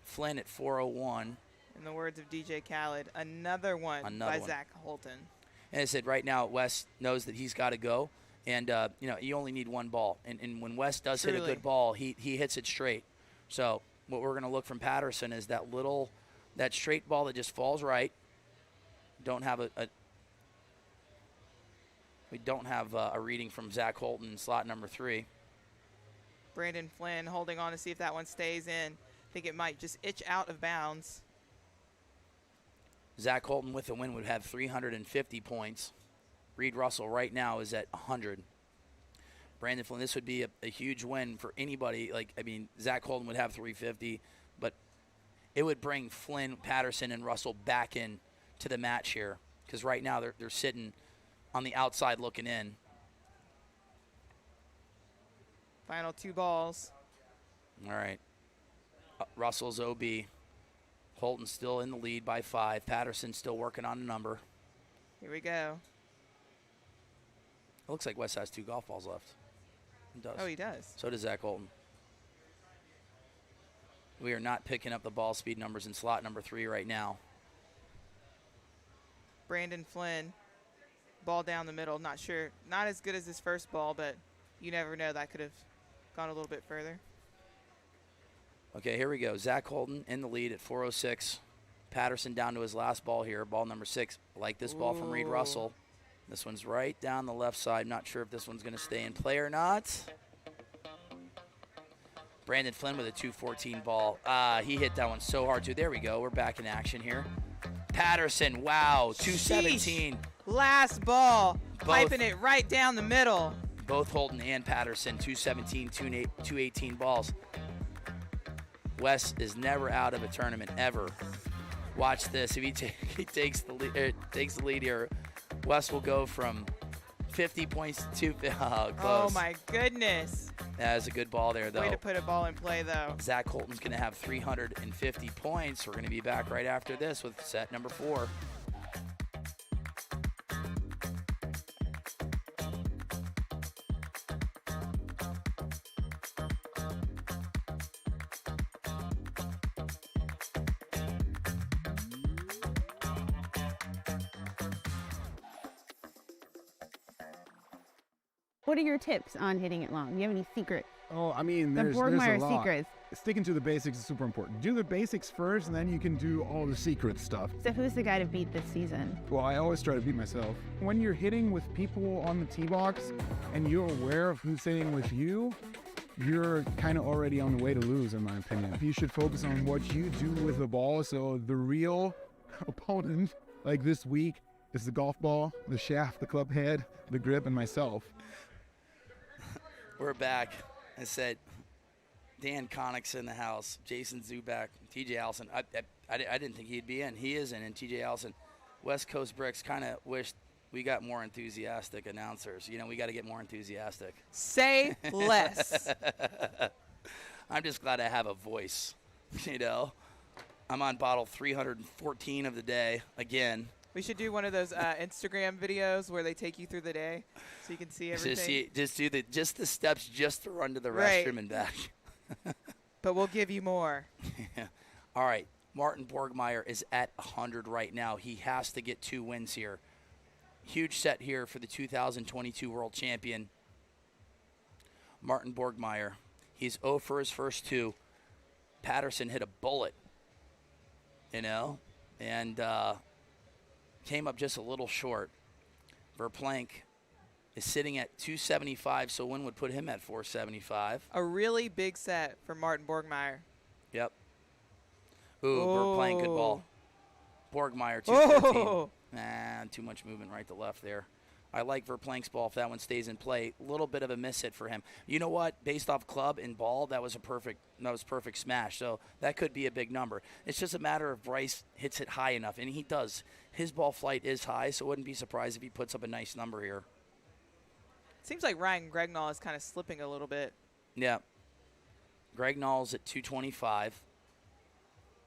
Flynn at 401. In the words of DJ Khaled, another one by Zach Colton. And I said right now, Wes knows that he's got to go. And, you only need one ball. And when Wes does hit a good ball, he hits it straight. So what we're going to look from Patterson is that straight ball that just falls right. We don't have a reading from Zach Colton in slot number 3. Brandon Flynn holding on to see if that one stays in. I think it might just itch out of bounds. Zach Colton with a win would have 350 points. Reed Russell right now is at 100. Brandon Flynn, this would be a huge win for anybody. Zach Colton would have 350, but it would bring Flynn, Patterson, and Russell back in to the match here because right now they're sitting on the outside looking in. Final 2 balls. All right. Russell's OB. Holton still in the lead by 5. Patterson still working on a number. Here we go. It looks like Wes has 2 golf balls left. He does. Oh, he does. So does Zach Colton. We are not picking up the ball speed numbers in slot number 3 right now. Brandon Flynn, ball down the middle. Not sure. Not as good as his first ball, but you never know. That could have gone a little bit further. Okay, here we go. Zach Colton in the lead at 406. Patterson down to his last ball here, ball number 6. Like this ball from Reed Russell. This one's right down the left side. Not sure if this one's going to stay in play or not. Brandon Flynn with a 214 ball. He hit that one so hard, too. There we go. We're back in action here. Patterson, wow, 217. Sheesh. Last ball, piping it right down the middle. Both Holton and Patterson, 217, 218 balls. Wes is never out of a tournament, ever. Watch this. If he takes the lead here, Wes will go from 50 points to close. Oh, my goodness. That was a good ball there, though. Way to put a ball in play, though. Zach Colton's going to have 350 points. We're going to be back right after this with set number 4. What are your tips on hitting it long? Do you have any secrets? Oh, I mean, The there's a Borgmeyer lot. secrets. Sticking to the basics is super important. Do the basics first, and then you can do all the secret stuff. So who's the guy to beat this season? Well, I always try to beat myself. When you're hitting with people on the tee box, and you're aware of who's hitting with you, you're kind of already on the way to lose, in my opinion. You should focus on what you do with the ball, so the real opponent, like this week, is the golf ball, the shaft, the club head, the grip, and myself. We're back. I said, Dan Connick's in the house, Jason Zubak, TJ Allison. I didn't think he'd be in. He is in, and TJ Allison. West Coast Bricks kind of wished we got more enthusiastic announcers. We got to get more enthusiastic. Say less. I'm just glad I have a voice, I'm on bottle 314 of the day again. We should do one of those Instagram videos where they take you through the day so you can see everything. Just do the steps just to run to the restroom and back. But we'll give you more. All right. Martin Borgmeyer is at 100 right now. He has to get 2 wins here. Huge set here for the 2022 World Champion, Martin Borgmeyer. He's 0 for his first 2. Patterson hit a bullet, and came up just a little short. Verplank is sitting at 275, so Wynn would put him at 475. A really big set for Martin Borgmeyer. Yep. Ooh, we're playing good ball. Borgmeyer, 214. Nah, too much movement right to left there. I like Verplank's ball if that one stays in play. A little bit of a miss hit for him. You know what? Based off club and ball, that was perfect smash. So that could be a big number. It's just a matter of Bryce hits it high enough, and he does. His ball flight is high, so I wouldn't be surprised if he puts up a nice number here. Seems like Ryan Gregnall is kind of slipping a little bit. Yeah. Gregnall's at 225.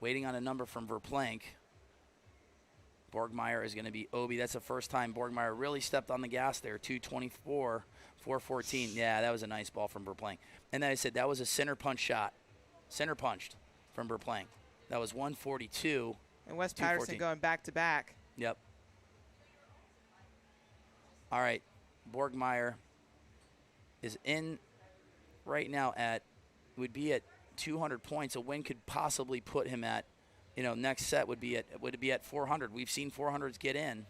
Waiting on a number from Verplank. Borgmeyer is going to be Obi. That's the first time Borgmeyer really stepped on the gas there. 224, 414. Yeah, that was a nice ball from Verplank. And then I said that was a center punch shot. Center punched from Verplank. That was 142. And Wes Patterson going back to back. Yep. All right. Borgmeyer is in right now would be at 200 points. A win could possibly put him at, next set would be at 400. We've seen 400s get in.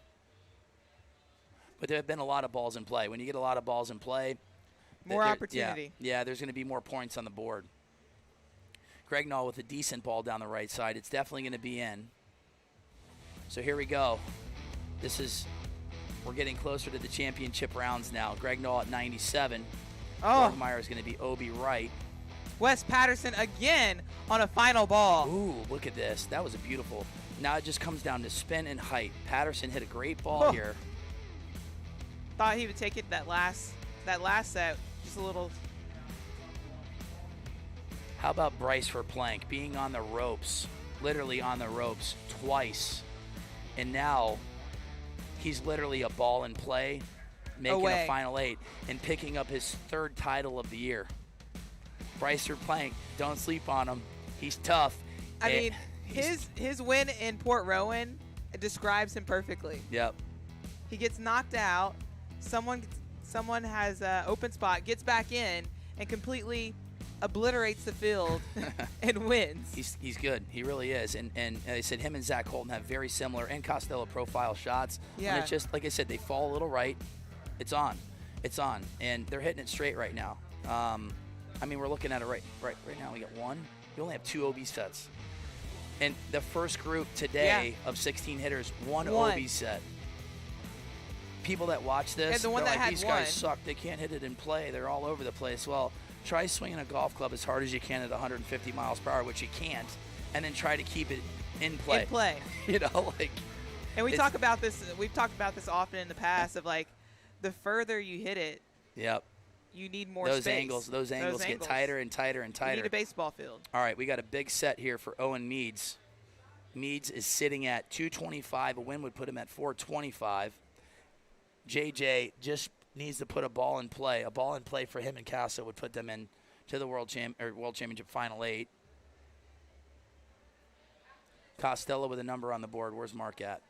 But there have been a lot of balls in play. When you get a lot of balls in play, more opportunity. Yeah, there's going to be more points on the board. Gregnall with a decent ball down the right side. It's definitely going to be in. So here we go. We're getting closer to the championship rounds now. Gregnall at 97. Borgmeyer is going to be Obi right. Wes Patterson again on a final ball. Ooh, look at this. That was a beautiful. Now it just comes down to spin and height. Patterson hit a great ball here. Thought he would take it that last set. Just a little. How about Bryce Verplank being on the ropes, literally on the ropes twice, and now he's literally a ball in play, making a final 8 and picking up his 3rd title of the year. Bryce Verplank, don't sleep on him. He's tough. I mean, his win in Port Rowan describes him perfectly. Yep. He gets knocked out. Someone has an open spot, gets back in, and completely obliterates the field and wins. He's good. He really is. And I said him and Zach Holton have very similar and Costello profile shots. Yeah. And it's just, like I said, they fall a little right. It's on. It's on. And they're hitting it straight right now. We're looking at it right now. We got one. You only have 2 OB sets. And the first group today of 16 hitters, one OB set. People that watch this, and the one that like, had these guys suck. They can't hit it in play. They're all over the place. Well, try swinging a golf club as hard as you can at 150 miles per hour, which you can't, and then try to keep it in play. In play. And we talk about this. We've talked about this often in the past. Of like, the further you hit it. Yep. You need more those space. Those angles get tighter and tighter and tighter. You need a baseball field. All right, we got a big set here for Owen Meads. Meads is sitting at 225. A win would put him at 425. JJ just needs to put a ball in play. A ball in play for him and Casa would put them in to the World Championship Final 8. Costello with a number on the board. Where's Mark at?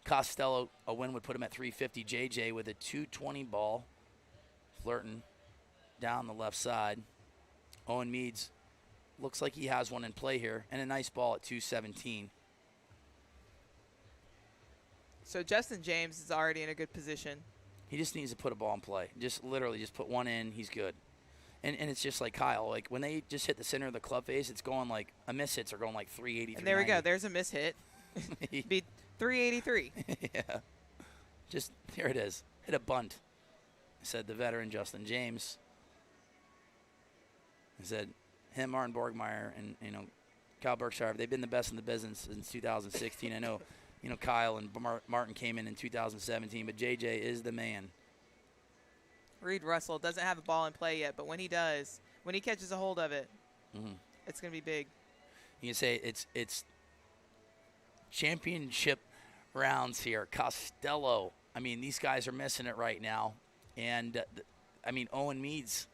Costello, a win would put him at 350. JJ with a 220 ball. Flirting down the left side. Owen Meads looks like he has one in play here, and a nice ball at 217. So Justin James is already in a good position. He just needs to put a ball in play. Just literally just put one in. He's good. And it's just like Kyle. Like when they just hit the center of the club face, it's going like a miss hits are going like 380. And there we go. There's a miss hit. Be 383. Yeah. Just here it is. Hit a bunt. Said the veteran Justin James. He said him, Martin Borgmeyer, and Kyle Berkshire. They've been the best in the business since 2016. I know. Kyle and Martin came in 2017, but JJ is the man. Reed Russell doesn't have a ball in play yet, but when he does, when he catches a hold of it, it's going to be big. You can say it's championship rounds here. Costello. These guys are missing it right now. And, Owen Meads,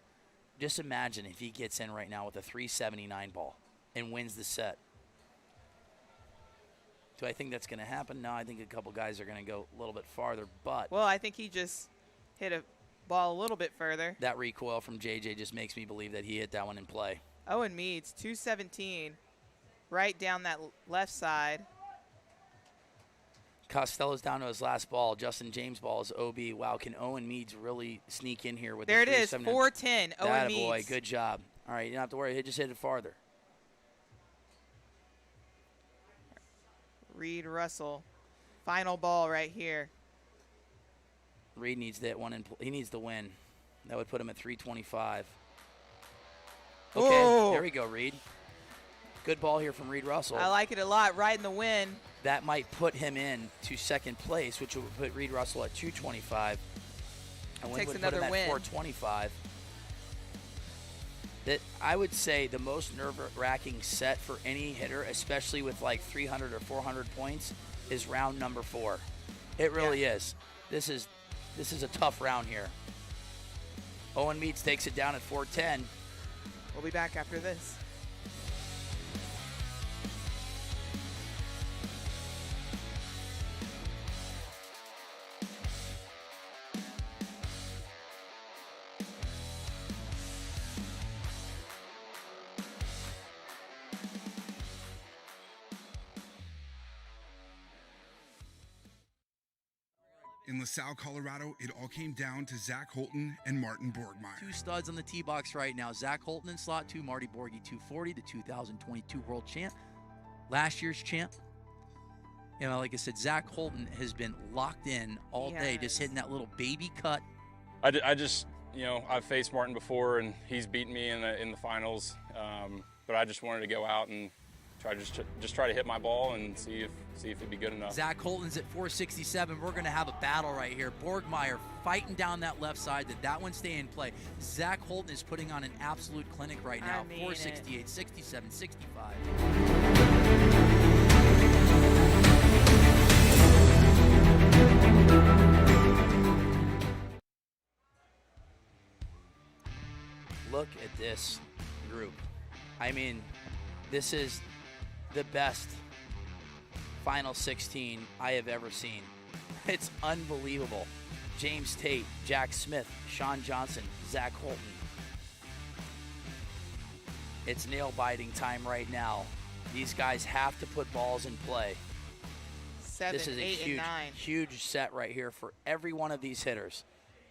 just imagine if he gets in right now with a 379 ball and wins the set. Do I think that's going to happen? No, I think a couple guys are going to go a little bit farther. But well, I think he just hit a ball a little bit further. That recoil from JJ just makes me believe that he hit that one in play. Owen Meads, 217, right down that left side. Costello's down to his last ball. Justin James' ball is OB. Wow, can Owen Meads really sneak in here with there the it is, 410? 410, Owen Meads. Boy, good job. All right, you don't have to worry. Just hit it farther. Reed Russell, final ball right here. Reed needs that one. He needs the win. That would put him at 325. Okay, Whoa. There we go, Reed. Good ball here from Reed Russell. I like it a lot, riding the win. That might put him in to second place, which would put Reed Russell at 225. And Takes would another put him win. at 425. That I would say the most nerve-wracking set for any hitter, especially with like 300 or 400 points, is round number 4. It really is. This is a tough round here. Owen Meads takes it down at 410. We'll be back after this. In LaSalle, Colorado, it all came down to Zach Holton and Martin Borgmeyer. 2 studs on the tee box right now. Zach Holton in slot 2, Marty Borgie 240, the 2022 world champ, last year's champ. You know, like I said, Zach Holton has been locked in all day, just hitting that little baby cut. I just, I've faced Martin before, and he's beaten me in the finals. But I just wanted to go out and try to hit my ball and see if it'd be good enough. Zach Holton's at 467. We're going to have a battle right here. Borgmeyer fighting down that left side. Did that one stay in play? Zach Holton is putting on an absolute clinic right now. 468, 67, 65. Look at this group. I mean, this is the best Final 16 I have ever seen. It's unbelievable. James Tate, Jack Smith, Sean Johnson, Zach Holton. It's nail-biting time right now. These guys have to put balls in play. 7, this is 8, a and 9. huge set right here for every one of these hitters.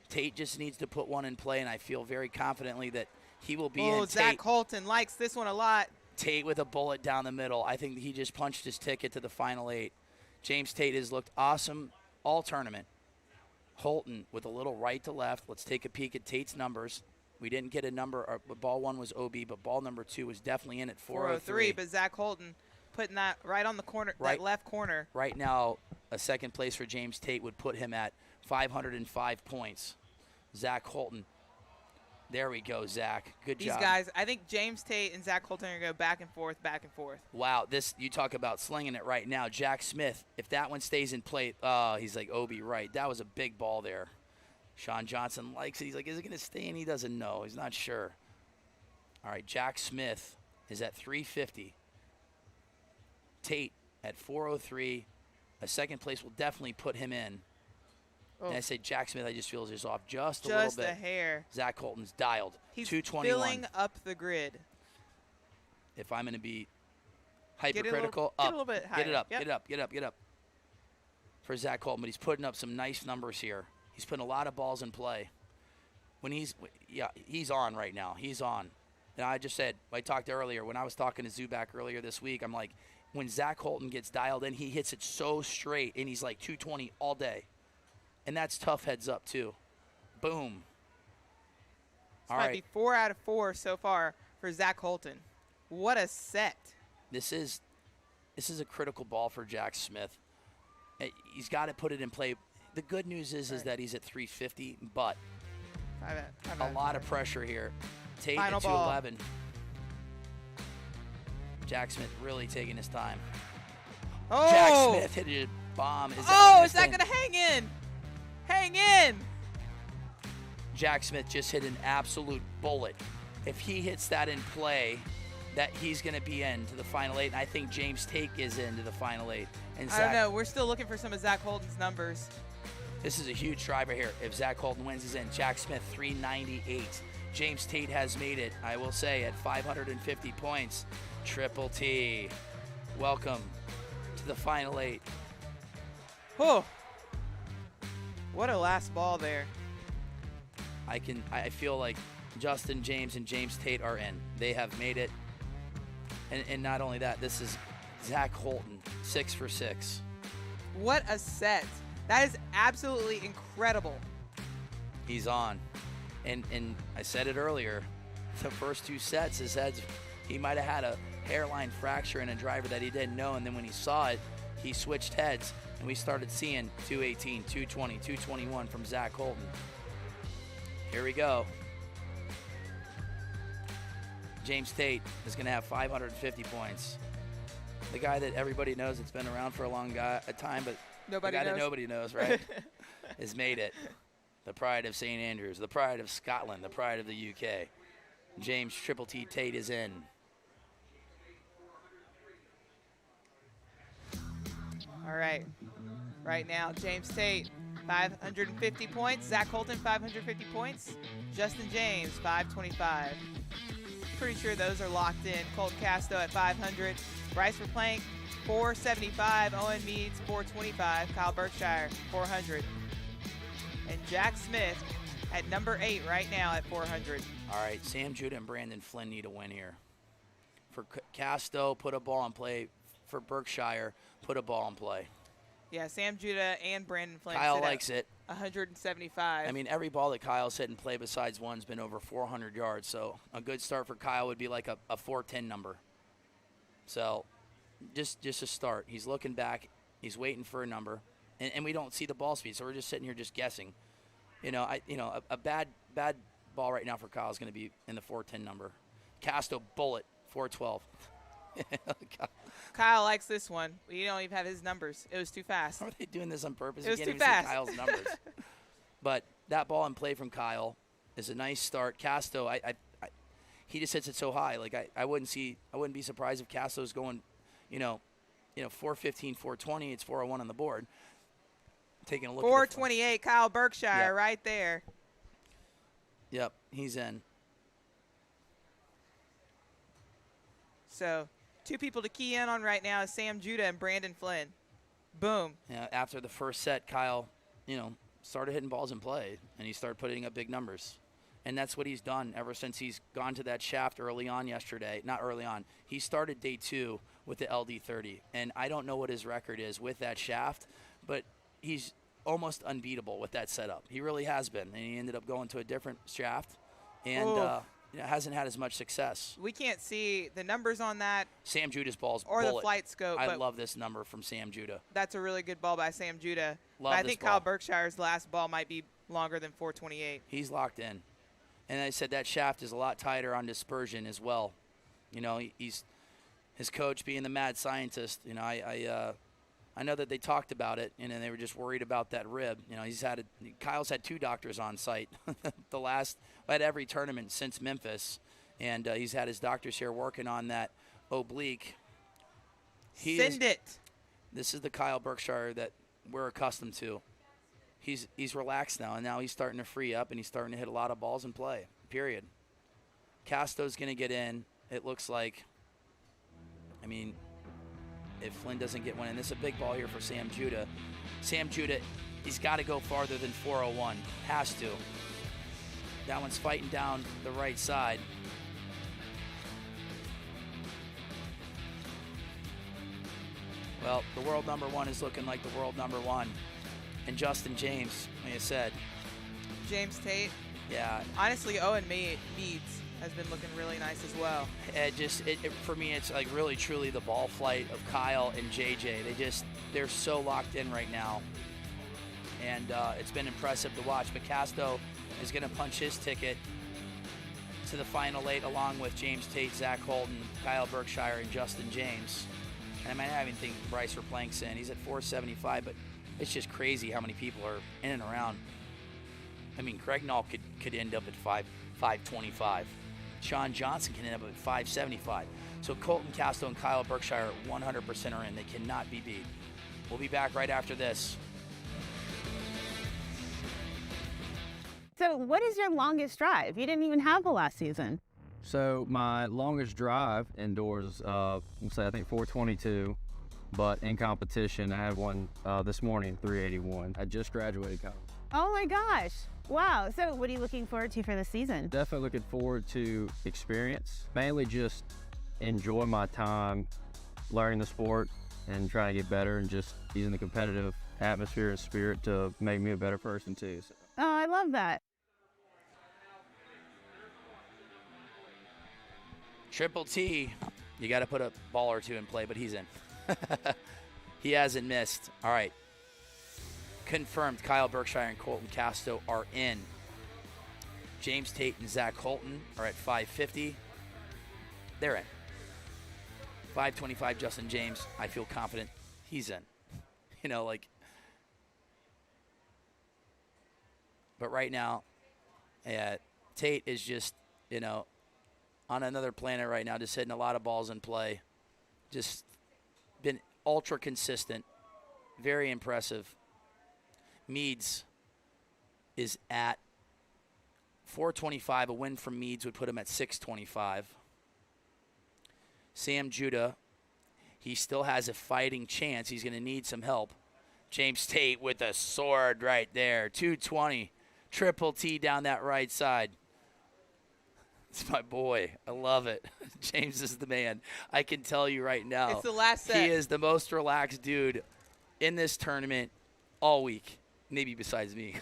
Tate just needs to put one in play, and I feel very confidently that he will be in. Oh, Zach Holton likes this one a lot. Tate with a bullet down the middle. I think he just punched his ticket to the Final 8. James Tate has looked awesome all tournament. Holton with a little right to left. Let's take a peek at Tate's numbers. We didn't get a number. Ball 1 was OB, but ball number 2 was definitely in at 403. But Zach Holton putting that right on the corner, that left corner. Right now, a second place for James Tate would put him at 505 points. Zach Holton. There we go, Zach. Good job. These guys, I think James Tate and Zach Holton are going to go back and forth, back and forth. Wow, you talk about slinging it right now. Jack Smith, if that one stays in play, he's like, Obi, right. That was a big ball there. Sean Johnson likes it. He's like, is it going to stay in? He doesn't know. He's not sure. All right, Jack Smith is at 350. Tate at 403. A second place will definitely put him in. Oh. And I say Jack Smith, I just feel is off just a little bit. Just a hair. Zach Holton's dialed. He's 221. filling up the grid. If I'm going to be hypercritical, get a little bit higher. Get it up, Yep. get it up. For Zach Holton, but he's putting up some nice numbers here. He's putting a lot of balls in play. He's on right now. He's on. And I just said, I talked earlier, when I was talking to Zuback earlier this week, I'm like, when Zach Holton gets dialed in, he hits it so straight, and he's like 220 all day. And that's tough heads up, too. Boom. This might be 4 out of 4 so far for Zach Holton. What a set. This is a critical ball for Jack Smith. He's got to put it in play. The good news is that he's at 350, but a lot of pressure here. Tate Final at 211. Ball. Jack Smith really taking his time. Oh! Jack Smith hit a bomb. Is that going to hang in? Hang in! Jack Smith just hit an absolute bullet. If he hits that in play, that he's going to be into the Final 8, and I think James Tate is into the Final 8. And I don't know. We're still looking for some of Zach Holton's numbers. This is a huge driver here. If Zach Holton wins, he's in. Jack Smith, 398. James Tate has made it, I will say, at 550 points. Triple T. Welcome to the Final 8. Oh, what a last ball there. I feel like Justin James and James Tate are in. They have made it. And not only that, this is Zach Holton, 6 for 6. What a set. That is absolutely incredible. He's on. And I said it earlier, the first 2 sets, he might have had a hairline fracture in a driver that he didn't know, and then when he saw it, he switched heads, and we started seeing 218, 220, 221 from Zach Holton. Here we go. James Tate is going to have 550 points. The guy that everybody knows that's been around for a long time, but nobody the guy knows. that nobody knows, right, has made it. The pride of St. Andrews, the pride of Scotland, the pride of the UK. James Triple T Tate is in. All right. Right now, James Tate, 550 points. Zach Holton, 550 points. Justin James, 525. Pretty sure those are locked in. Colton Casto at 500. Bryce Verplank, 475. Owen Meads, 425. Kyle Berkshire, 400. And Jack Smith at number 8 right now at 400. All right, Sam Judah and Brandon Flynn need a win here. For Casto, put a ball in play. For Berkshire, put a ball in play. Yeah, Sam Judah and Brandon Flynn. Kyle likes it. 175. I mean, every ball that Kyle's hit in play besides one's been over 400 yards. So a good start for Kyle would be like a 410 number. So just a start. He's looking back. He's waiting for a number. And we don't see the ball speed, so we're just sitting here just guessing. A bad ball right now for Kyle is going to be in the 410 number. Casto bullet 412. Kyle likes this one. We don't even have his numbers. It was too fast. Are they doing this on purpose? It was You can't too even fast. see Kyle's numbers. But that ball in play from Kyle is a nice start. Casto, he just hits it so high. Like I wouldn't be surprised if Casto's going, 415, 420. It's 401 on the board. Taking a look. 428. Kyle Berkshire Yep. right there. Yep, he's in. So 2 people to key in on right now is Sam Judah and Brandon Flynn. Boom. Yeah, after the first set, Kyle, started hitting balls in play, and he started putting up big numbers. And that's what he's done ever since he's gone to that shaft early on yesterday. Not early on. He started day 2 with the LD30. And I don't know what his record is with that shaft, but he's almost unbeatable with that setup. He really has been. And he ended up going to a different shaft and hasn't had as much success. We can't see the numbers on that. Sam Judah's ball's or bullet. the flight scope. I but love this number from Sam Judah. That's a really good ball by Sam Judah. Love but I this think ball. Kyle Berkshire's last ball might be longer than 428. He's locked in. And I said that shaft is a lot tighter on dispersion as well. He's his coach being the mad scientist. I know that they talked about it, and then they were just worried about that rib. Kyle's had 2 doctors on site at every tournament since Memphis, and he's had his doctors here working on that oblique. Send it. This is the Kyle Berkshire that we're accustomed to. He's relaxed now, and now he's starting to free up, and he's starting to hit a lot of balls in play, period. Casto's going to get in, it looks like. If Flynn doesn't get one, and this is a big ball here for Sam Judah. Sam Judah, he's got to go farther than 401. Has to. That one's fighting down the right side. Well, the world number 1 is looking like the world number 1. And Justin James, like I said. James Tate. Yeah. Honestly, Owen Meads has been looking really nice as well. For me, it's like really truly the ball flight of Kyle and JJ. They're so locked in right now. And it's been impressive to watch. But Casto is going to punch his ticket to the final 8 along with James Tate, Zach Holton, Kyle Berkshire, and Justin James. And I might not even think Bryce Verplank's in. He's at 475, but it's just crazy how many people are in and around. Craig Nall could end up at 525. Sean Johnson can end up at 575. So Colton Casto and Kyle Berkshire 100% are in. They cannot be beat. We'll be back right after this. So what is your longest drive? You didn't even have one last season. So my longest drive indoors, let's say I think 422. but in competition, I had one this morning, 381. I just graduated college. Oh my gosh. Wow. So what are you looking forward to for the season? Definitely looking forward to experience, mainly just enjoy my time learning the sport and trying to get better and just using the competitive atmosphere and spirit to make me a better person too. So. Oh, I love that. Triple T, you got to put a ball or two in play, but he's in. He hasn't missed. All right. Confirmed Kyle Berkshire and Colton Casto are in. James Tate and Zach Holton are at 550. They're in. 525, Justin James. I feel confident he's in. You know, like. But right now, Tate is just, you know, on another planet right now, just hitting a lot of balls in play. Just been ultra consistent. Very impressive. Meads is at 425. A win from Meads would put him at 625. Sam Judah, he still has a fighting chance. He's going to need some help. James Tate with a sword right there. 220. Triple T down that right side. It's my boy. I love it. James is the man. I can tell you right now. It's the last set. He is the most relaxed dude in this tournament all week. Maybe besides me.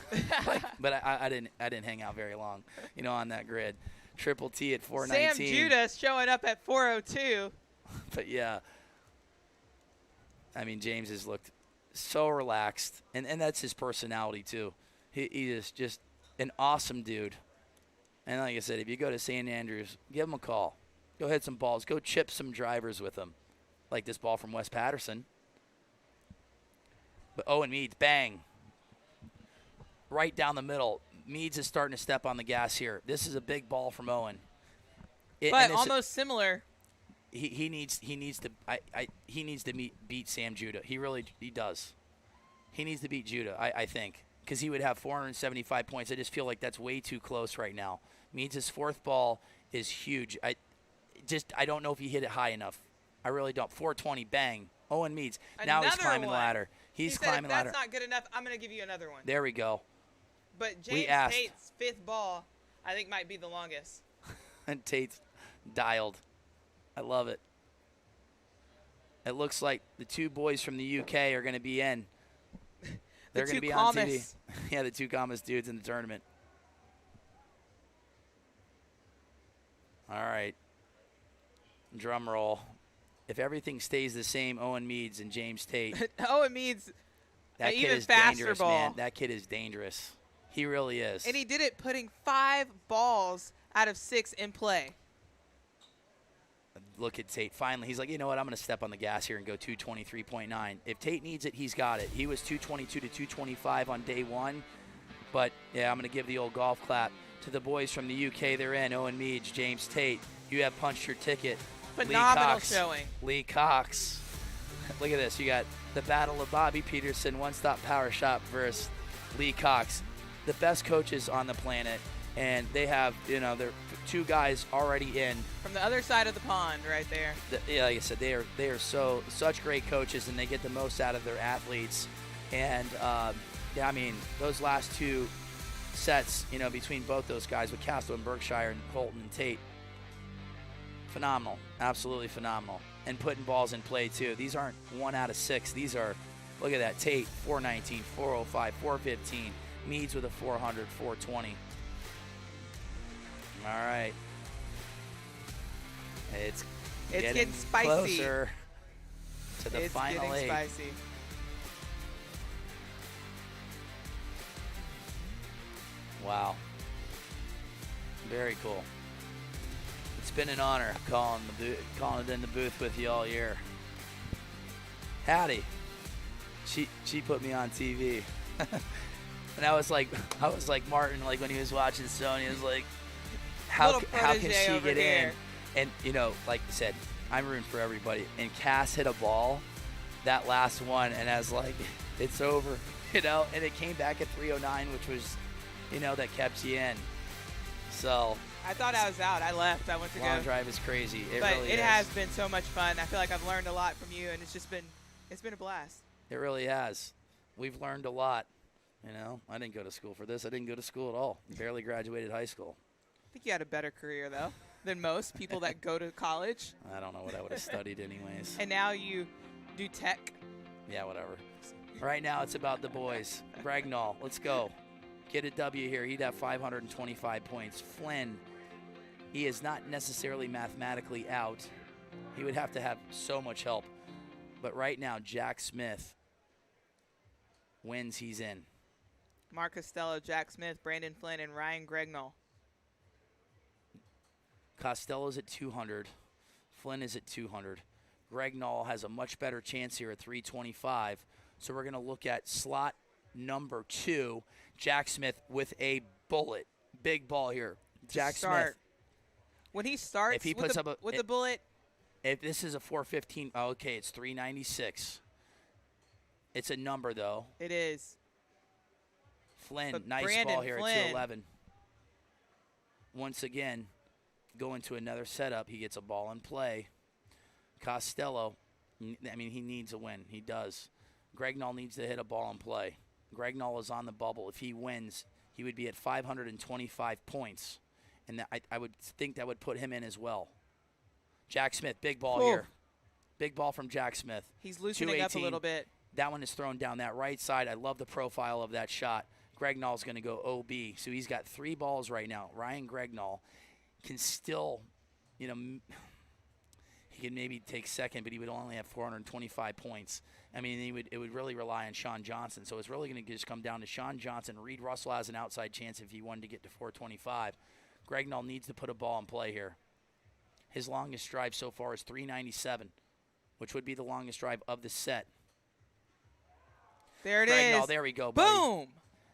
But I didn't hang out very long, you know, on that grid. Triple T at 419. Sam Judah showing up at 402. But yeah. I mean, James has looked so relaxed. And that's his personality too. He is just an awesome dude. And like I said, if you go to St. Andrews, give him a call. Go hit some balls. Go chip some drivers with him. Like this ball from Wes Patterson. But Owen Meads, bang. Right down the middle. Meads is starting to step on the gas here. This is a big ball from Owen. But almost similar. He needs to beat Sam Judah. He does. He needs to beat Judah, I think. Because he would have 475 points. I just feel like that's way too close right now. Meads' fourth ball is huge. I don't know if he hit it high enough. I really don't. 420, bang. Owen Meads. Now he's climbing the ladder. He's climbing the ladder. If that's not good enough, I'm going to give you another one. There we go. But James Tate's fifth ball, I think, might be the longest. And Tate's dialed. I love it. It looks like the two boys from the UK are going to be in. They're going to be on TV. Yeah, the two calmest dudes in the tournament. All right. Drum roll. If everything stays the same, Owen Meads and James Tate. Owen Meads, that even kid is faster dangerous, ball. man. That kid is dangerous. He really is. And he did it putting 5 balls out of 6 in play. Look at Tate. Finally, he's like, you know what? I'm going to step on the gas here and go 223.9. If Tate needs it, he's got it. He was 222 to 225 on day one. But, yeah, I'm going to give the old golf clap to the boys from the UK. They're in. Owen Meads, James Tate. You have punched your ticket. Phenomenal showing. Lee Cox. Look at this. You got the battle of Bobby Peterson, one-stop power shop versus Lee Cox. The best coaches on the planet. And they have, you know, they're two guys already in. From the other side of the pond right there. Yeah, like I said, they are such great coaches, and they get the most out of their athletes. And, yeah, I mean, those last two sets, you know, between both those guys with Castro and Berkshire and Colton and Tate, phenomenal. Absolutely phenomenal. And putting balls in play, too. These aren't 1 out of 6. These are, look at that, Tate, 419, 405, 415. Meads with a 400, 420. All right. It's getting spicy. Closer to the final 8. It's getting spicy. Wow. Very cool. It's been an honor calling it in the booth with you all year. Hattie. She put me on TV. And I was like Martin, like when he was watching Sony, he was like, how can she get in? And, you know, like I said, I'm rooting for everybody. And Cass hit a ball, that last one, and I was like, it's over, you know? And it came back at 309, which was, you know, that kept you in. So. I thought I was out. I left. I went to go. Long drive is crazy. It has been so much fun. I feel like I've learned a lot from you, and it's It's been a blast. It really has. We've learned a lot. You know, I didn't go to school for this. I didn't go to school at all. Barely graduated high school. I think you had a better career, though, than most people that go to college. I don't know what I would have studied anyways. And now you do tech. Yeah, whatever. Right now it's about the boys. Gregnall, let's go. Get a W here. He'd have 525 points. Flynn, he is not necessarily mathematically out. He would have to have so much help. But right now, Jack Smith wins. He's in. Mark Costello, Jack Smith, Brandon Flynn, and Ryan Gregnall. Costello's at 200. Flynn is at 200. Gregnall has a much better chance here at 325. So we're going to look at slot number 2. Jack Smith with a bullet. Big ball here. Jack Smith. When he starts if he puts up with the bullet. If this is a 415, okay, it's 396. It's a number, though. It is. Flynn, But nice Brandon ball here Flynn. at 211. Once again, going to another setup. He gets a ball in play. Costello, I mean, he needs a win. He does. Gregnall needs to hit a ball in play. Gregnall is on the bubble. If he wins, he would be at 525 points. And I would think that would put him in as well. Jack Smith, big ball here. Big ball from Jack Smith. He's loosening up a little bit. That one is thrown down that right side. I love the profile of that shot. Gregnall's going to go OB. So he's got 3 balls right now. Ryan Gregnall can still, you know, he can maybe take second, but he would only have 425 points. I mean, it would really rely on Sean Johnson. So it's really going to just come down to Sean Johnson. Reed Russell has an outside chance if he wanted to get to 425. Gregnall needs to put a ball in play here. His longest drive so far is 397, which would be the longest drive of the set. There it Gregnall, is. there we go, buddy. Boom.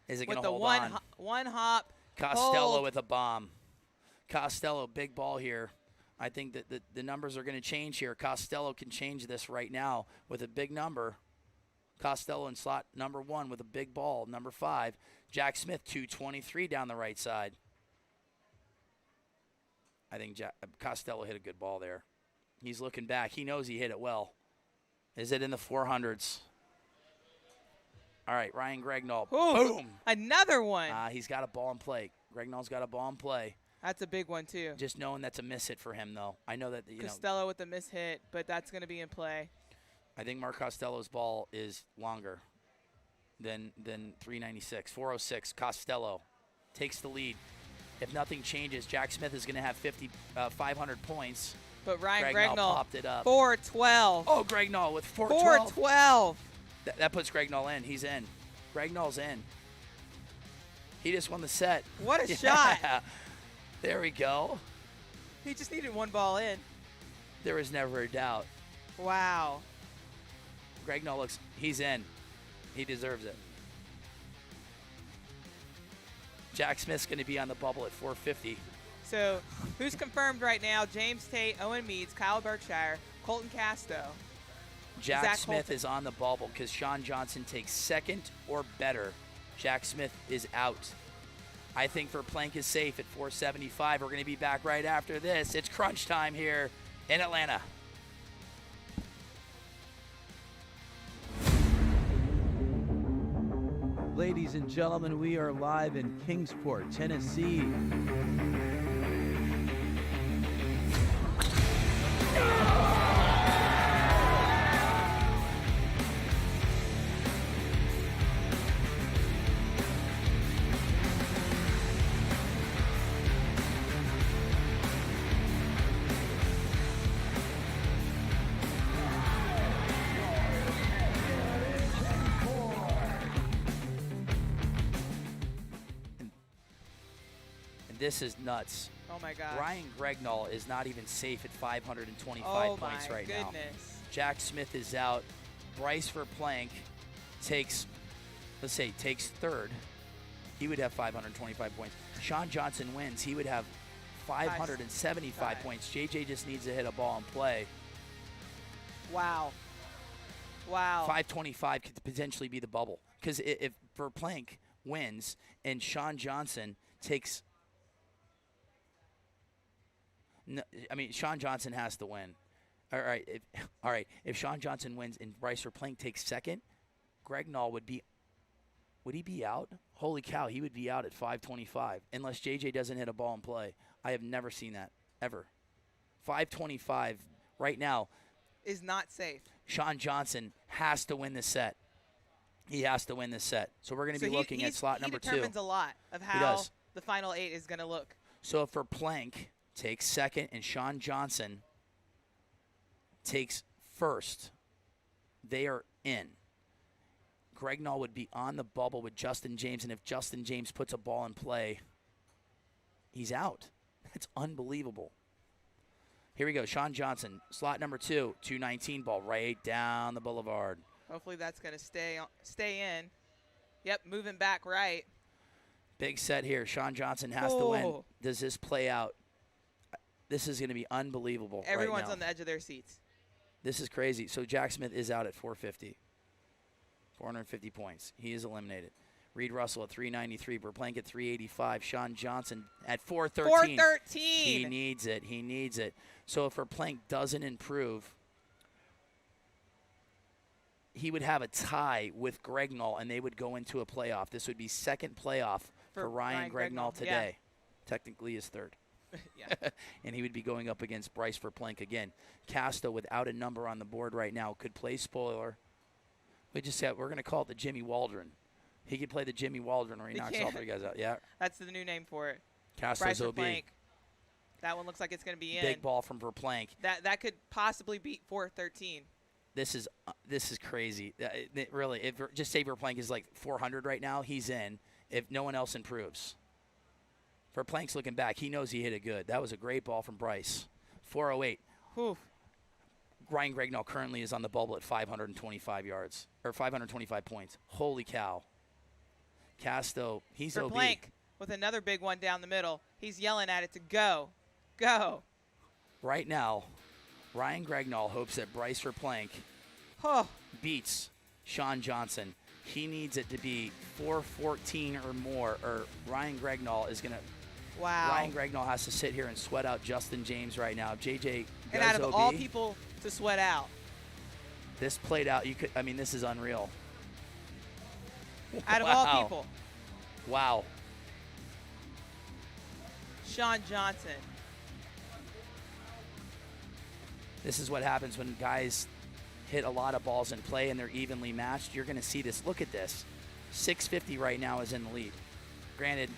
Is it going to hold one on? One hop. Costello hold. with a bomb. Costello, big ball here. I think that the numbers are going to change here. Costello can change this right now with a big number. Costello in slot number 1 with a big ball, number 5. Jack Smith, 223 down the right side. I think Costello hit a good ball there. He's looking back. He knows he hit it well. Is it in the 400s? All right, Ryan Gregnall. Ooh, boom. Another one. He's got a ball in play. Gregnall's got a ball in play. That's a big one, too. Just knowing that's a miss hit for him, though. I know that, Costello with a miss hit, but that's going to be in play. I think Mark Costello's ball is longer than 396. 406, Costello takes the lead. If nothing changes, Jack Smith is going to have 500 points. But Ryan Gregnall Gregnall popped it up. 412. Oh, Gregnall with 412. 412. That puts Gregnall in. He's in. Gregnall's in. He just won the set. What a shot. There we go. He just needed one ball in. There was never a doubt. Wow. Gregnall he's in. He deserves it. Jack Smith's going to be on the bubble at 450. So who's confirmed right now? James Tate, Owen Meads, Kyle Berkshire, Colton Casto. Jack Smith is on the bubble because Sean Johnson takes second or better. Jack Smith is out. I think for Plank is safe at 475. We're going to be back right after this. It's crunch time here in Atlanta. Ladies and gentlemen, we are live in Kingsport, Tennessee. This is nuts. Oh, my God. Ryan Gregnall is not even safe at 525 points right now. Jack Smith is out. Bryce Verplank takes third. He would have 525 points. Sean Johnson wins. He would have 575 points. JJ just needs to hit a ball and play. Wow. Wow. 525 could potentially be the bubble. Because if Verplank wins and Sean Johnson takes – Sean Johnson has to win. All right. If Sean Johnson wins and Bryce Verplank takes second, Gregnall would he be out? Holy cow, he would be out at 5:25 unless JJ doesn't hit a ball in play. I have never seen that ever. 5:25 right now is not safe. Sean Johnson has to win this set. He has to win this set. So we're going to be looking at slot number 2. He determines a lot of how the final 8 is going to look. So if Verplank takes second and Sean Johnson takes first, they are in. Gregnall would be on the bubble with Justin James, and if Justin James puts a ball in play, he's out. That's unbelievable. Here we go. Sean Johnson, slot number 2, 219 ball right down the boulevard. Hopefully that's going to stay in. Yep, moving back right. Big set here. Sean Johnson has to win. Does this play out? This is going to be unbelievable. Everyone's right now. On the edge of their seats. This is crazy. So Jack Smith is out at 450. 450 points. He is eliminated. Reed Russell at 393. Verplank at 385. Sean Johnson at 413. 413. He needs it. He needs it. So if Verplank doesn't improve, he would have a tie with Gregnall, and they would go into a playoff. This would be second playoff for Ryan Gregnall today. Yeah. Technically his third. Yeah. And he would be going up against Bryce Verplank again. Casto, without a number on the board right now, could play spoiler. We just said we're going to call it the Jimmy Waldron. He could play the Jimmy Waldron where he knocks all 3 guys out. Yeah. That's the new name for it. Casto's OB. Verplank. That one looks like it's going to be in. Big ball from Verplank. That could possibly beat 413. This is crazy. Really, if just say Verplank is like 400 right now, he's in. If no one else improves. Verplank's looking back. He knows he hit it good. That was a great ball from Bryce. 408. Whew. Ryan Gregnall currently is on the bubble at 525 yards or 525 points. Holy cow. Casto, he's OB. Verplank with another big one down the middle. He's yelling at it to go. Go. Right now, Ryan Gregnall hopes that Bryce Verplank beats Sean Johnson. He needs it to be 414 or more, or Ryan Gregnall is going to. Wow. Ryan Gregnall has to sit here and sweat out Justin James right now. JJ and out of OB, all people to sweat out. This played out. This is unreal. Out of all people. Wow. Sean Johnson. This is what happens when guys hit a lot of balls in play and they're evenly matched. You're going to see this. Look at this. 650 right now is in the lead. Granted,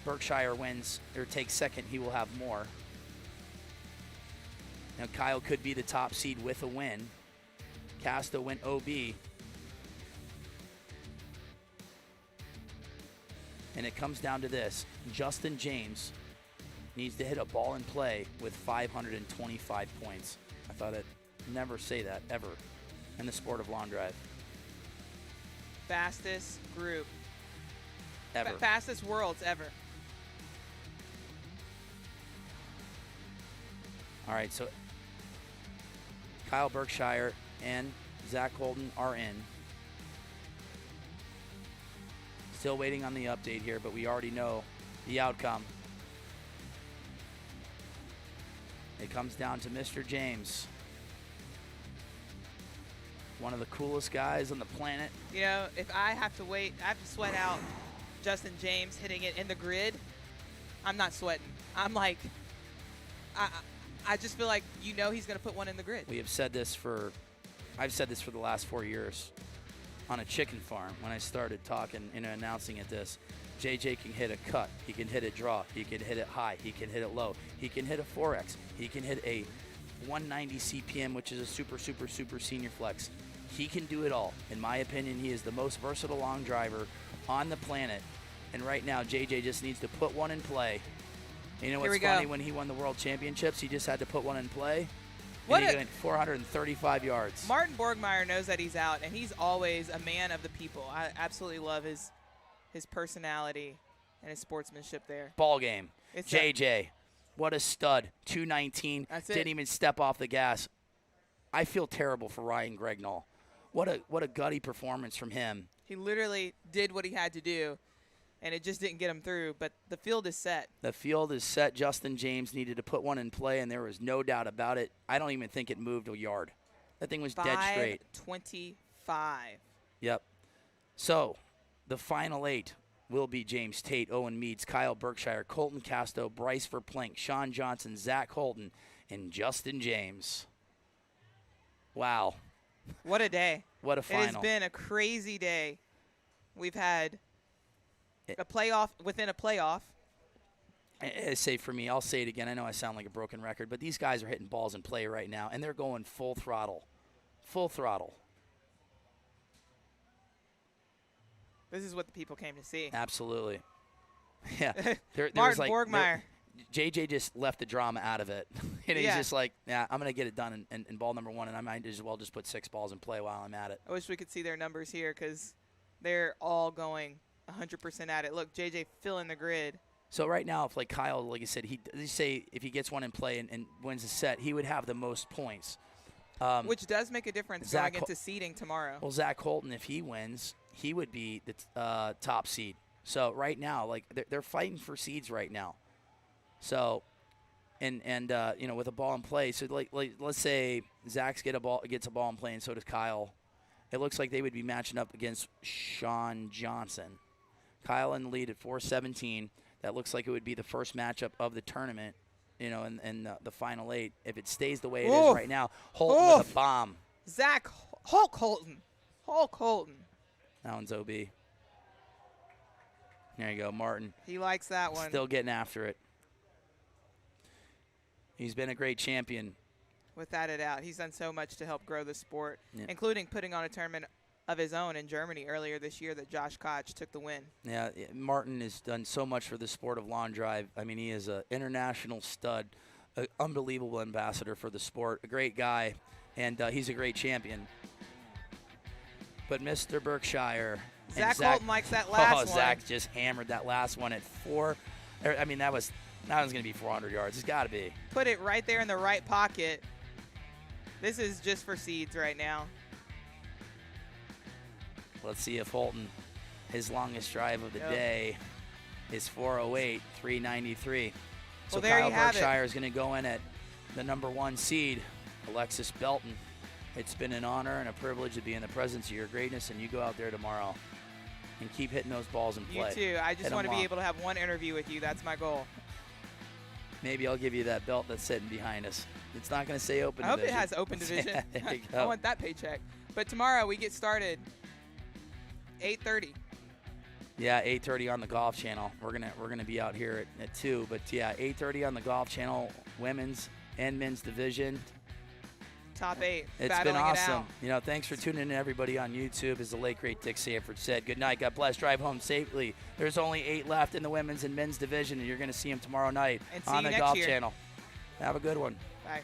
Berkshire wins or takes second, he will have more. Now, Kyle could be the top seed with a win. Casto went OB. And it comes down to this. Justin James needs to hit a ball in play with 525 points. I thought I'd never say that, ever, in the sport of long drive. Fastest group. Ever. Fastest worlds ever. All right, so Kyle Berkshire and Zach Holden are in. Still waiting on the update here, but we already know the outcome. It comes down to Mr. James. One of the coolest guys on the planet. If I have to wait, I have to sweat out Justin James hitting it in the grid, I'm not sweating. I'm like, I just feel like he's going to put one in the grid. We have said this I've said this for the last 4 years on a chicken farm when I started talking and announcing it this. JJ can hit a cut. He can hit a draw. He can hit it high. He can hit it low. He can hit a 4X. He can hit a 190 CPM, which is a super, super, super senior flex. He can do it all. In my opinion, he is the most versatile long driver on the planet. And right now, JJ just needs to put one in play. You know what's funny? When he won the World Championships, he just had to put one in play. And he went 435 yards. Martin Borgmeyer knows that he's out, and he's always a man of the people. I absolutely love his personality and his sportsmanship there. Ball game. JJ, what a stud. 219. That's it. Didn't even step off the gas. I feel terrible for Ryan Gregnall. What a gutty performance from him. He literally did what he had to do. and it just didn't get him through. But the field is set. The field is set. Justin James needed to put one in play, and there was no doubt about it. I don't even think it moved a yard. That thing was dead straight. 5:25. Yep. So the final 8 will be James Tate, Owen Meads, Kyle Berkshire, Colton Casto, Bryce Verplink, Sean Johnson, Zach Holton, and Justin James. Wow. What a day. What a final. It has been a crazy day. We've had a playoff within a playoff. I say for me, I'll say it again. I know I sound like a broken record, but these guys are hitting balls in play right now, and they're going full throttle. Full throttle. This is what the people came to see. Absolutely. Yeah. Martin Borgmeyer. JJ just left the drama out of it. And he's just like, yeah, I'm going to get it done in ball number 1, and I might as well just put 6 balls in play while I'm at it. I wish we could see their numbers here because they're all going 100% at it. Look, JJ filling the grid. So right now, if like Kyle, like I said, say if he gets one in play and wins a set, he would have the most points. Which does make a difference going into seeding tomorrow. Well, Zach Holton, if he wins, he would be the top seed. So right now, like they're fighting for seeds right now. So, and you know, with a ball in play, so like let's say Zach gets a ball in play, and so does Kyle. It looks like they would be matching up against Sean Johnson. Kyle in the lead at 4-17. That looks like it would be the first matchup of the tournament, you know, in the final 8. If it stays the way it is right now, Holton with a bomb. Zach Hulk Holton. That one's OB. There you go, Martin. He likes that one. Still getting after it. He's been a great champion. Without a doubt. He's done so much to help grow the sport, including putting on a tournament of his own in Germany earlier this year that Josh Koch took the win. Yeah, Martin has done so much for the sport of lawn drive. I mean, he is an international stud, an unbelievable ambassador for the sport, a great guy, and he's a great champion. But Mr. Berkshire. Zach Holton likes that last one. Zach just hammered that last one at 4. I mean, that was going to be 400 yards. It's got to be. Put it right there in the right pocket. This is just for seeds right now. Let's see if Holton, his longest drive of the day, is 408, 393. So well, Kyle Berkshire is going to go in at the number 1 seed, Alexis Belton. It's been an honor and a privilege to be in the presence of your greatness, and you go out there tomorrow and keep hitting those balls in play. You too. I just want to be able to have one interview with you. That's my goal. Maybe I'll give you that belt that's sitting behind us. It's not going to say open division. I hope it has open division. There you go. I want that paycheck. But tomorrow we get started 8:30. Yeah, 8:30 on the Golf Channel. We're gonna be out here at 2. But yeah, 8:30 on the Golf Channel, women's and men's division. Top 8. It's been awesome. You know, thanks for tuning in, everybody on YouTube. As the late great Dick Sanford said, good night. God bless. Drive home safely. There's only 8 left in the women's and men's division, and you're going to see them tomorrow night on the Golf Channel. Have a good one. Bye.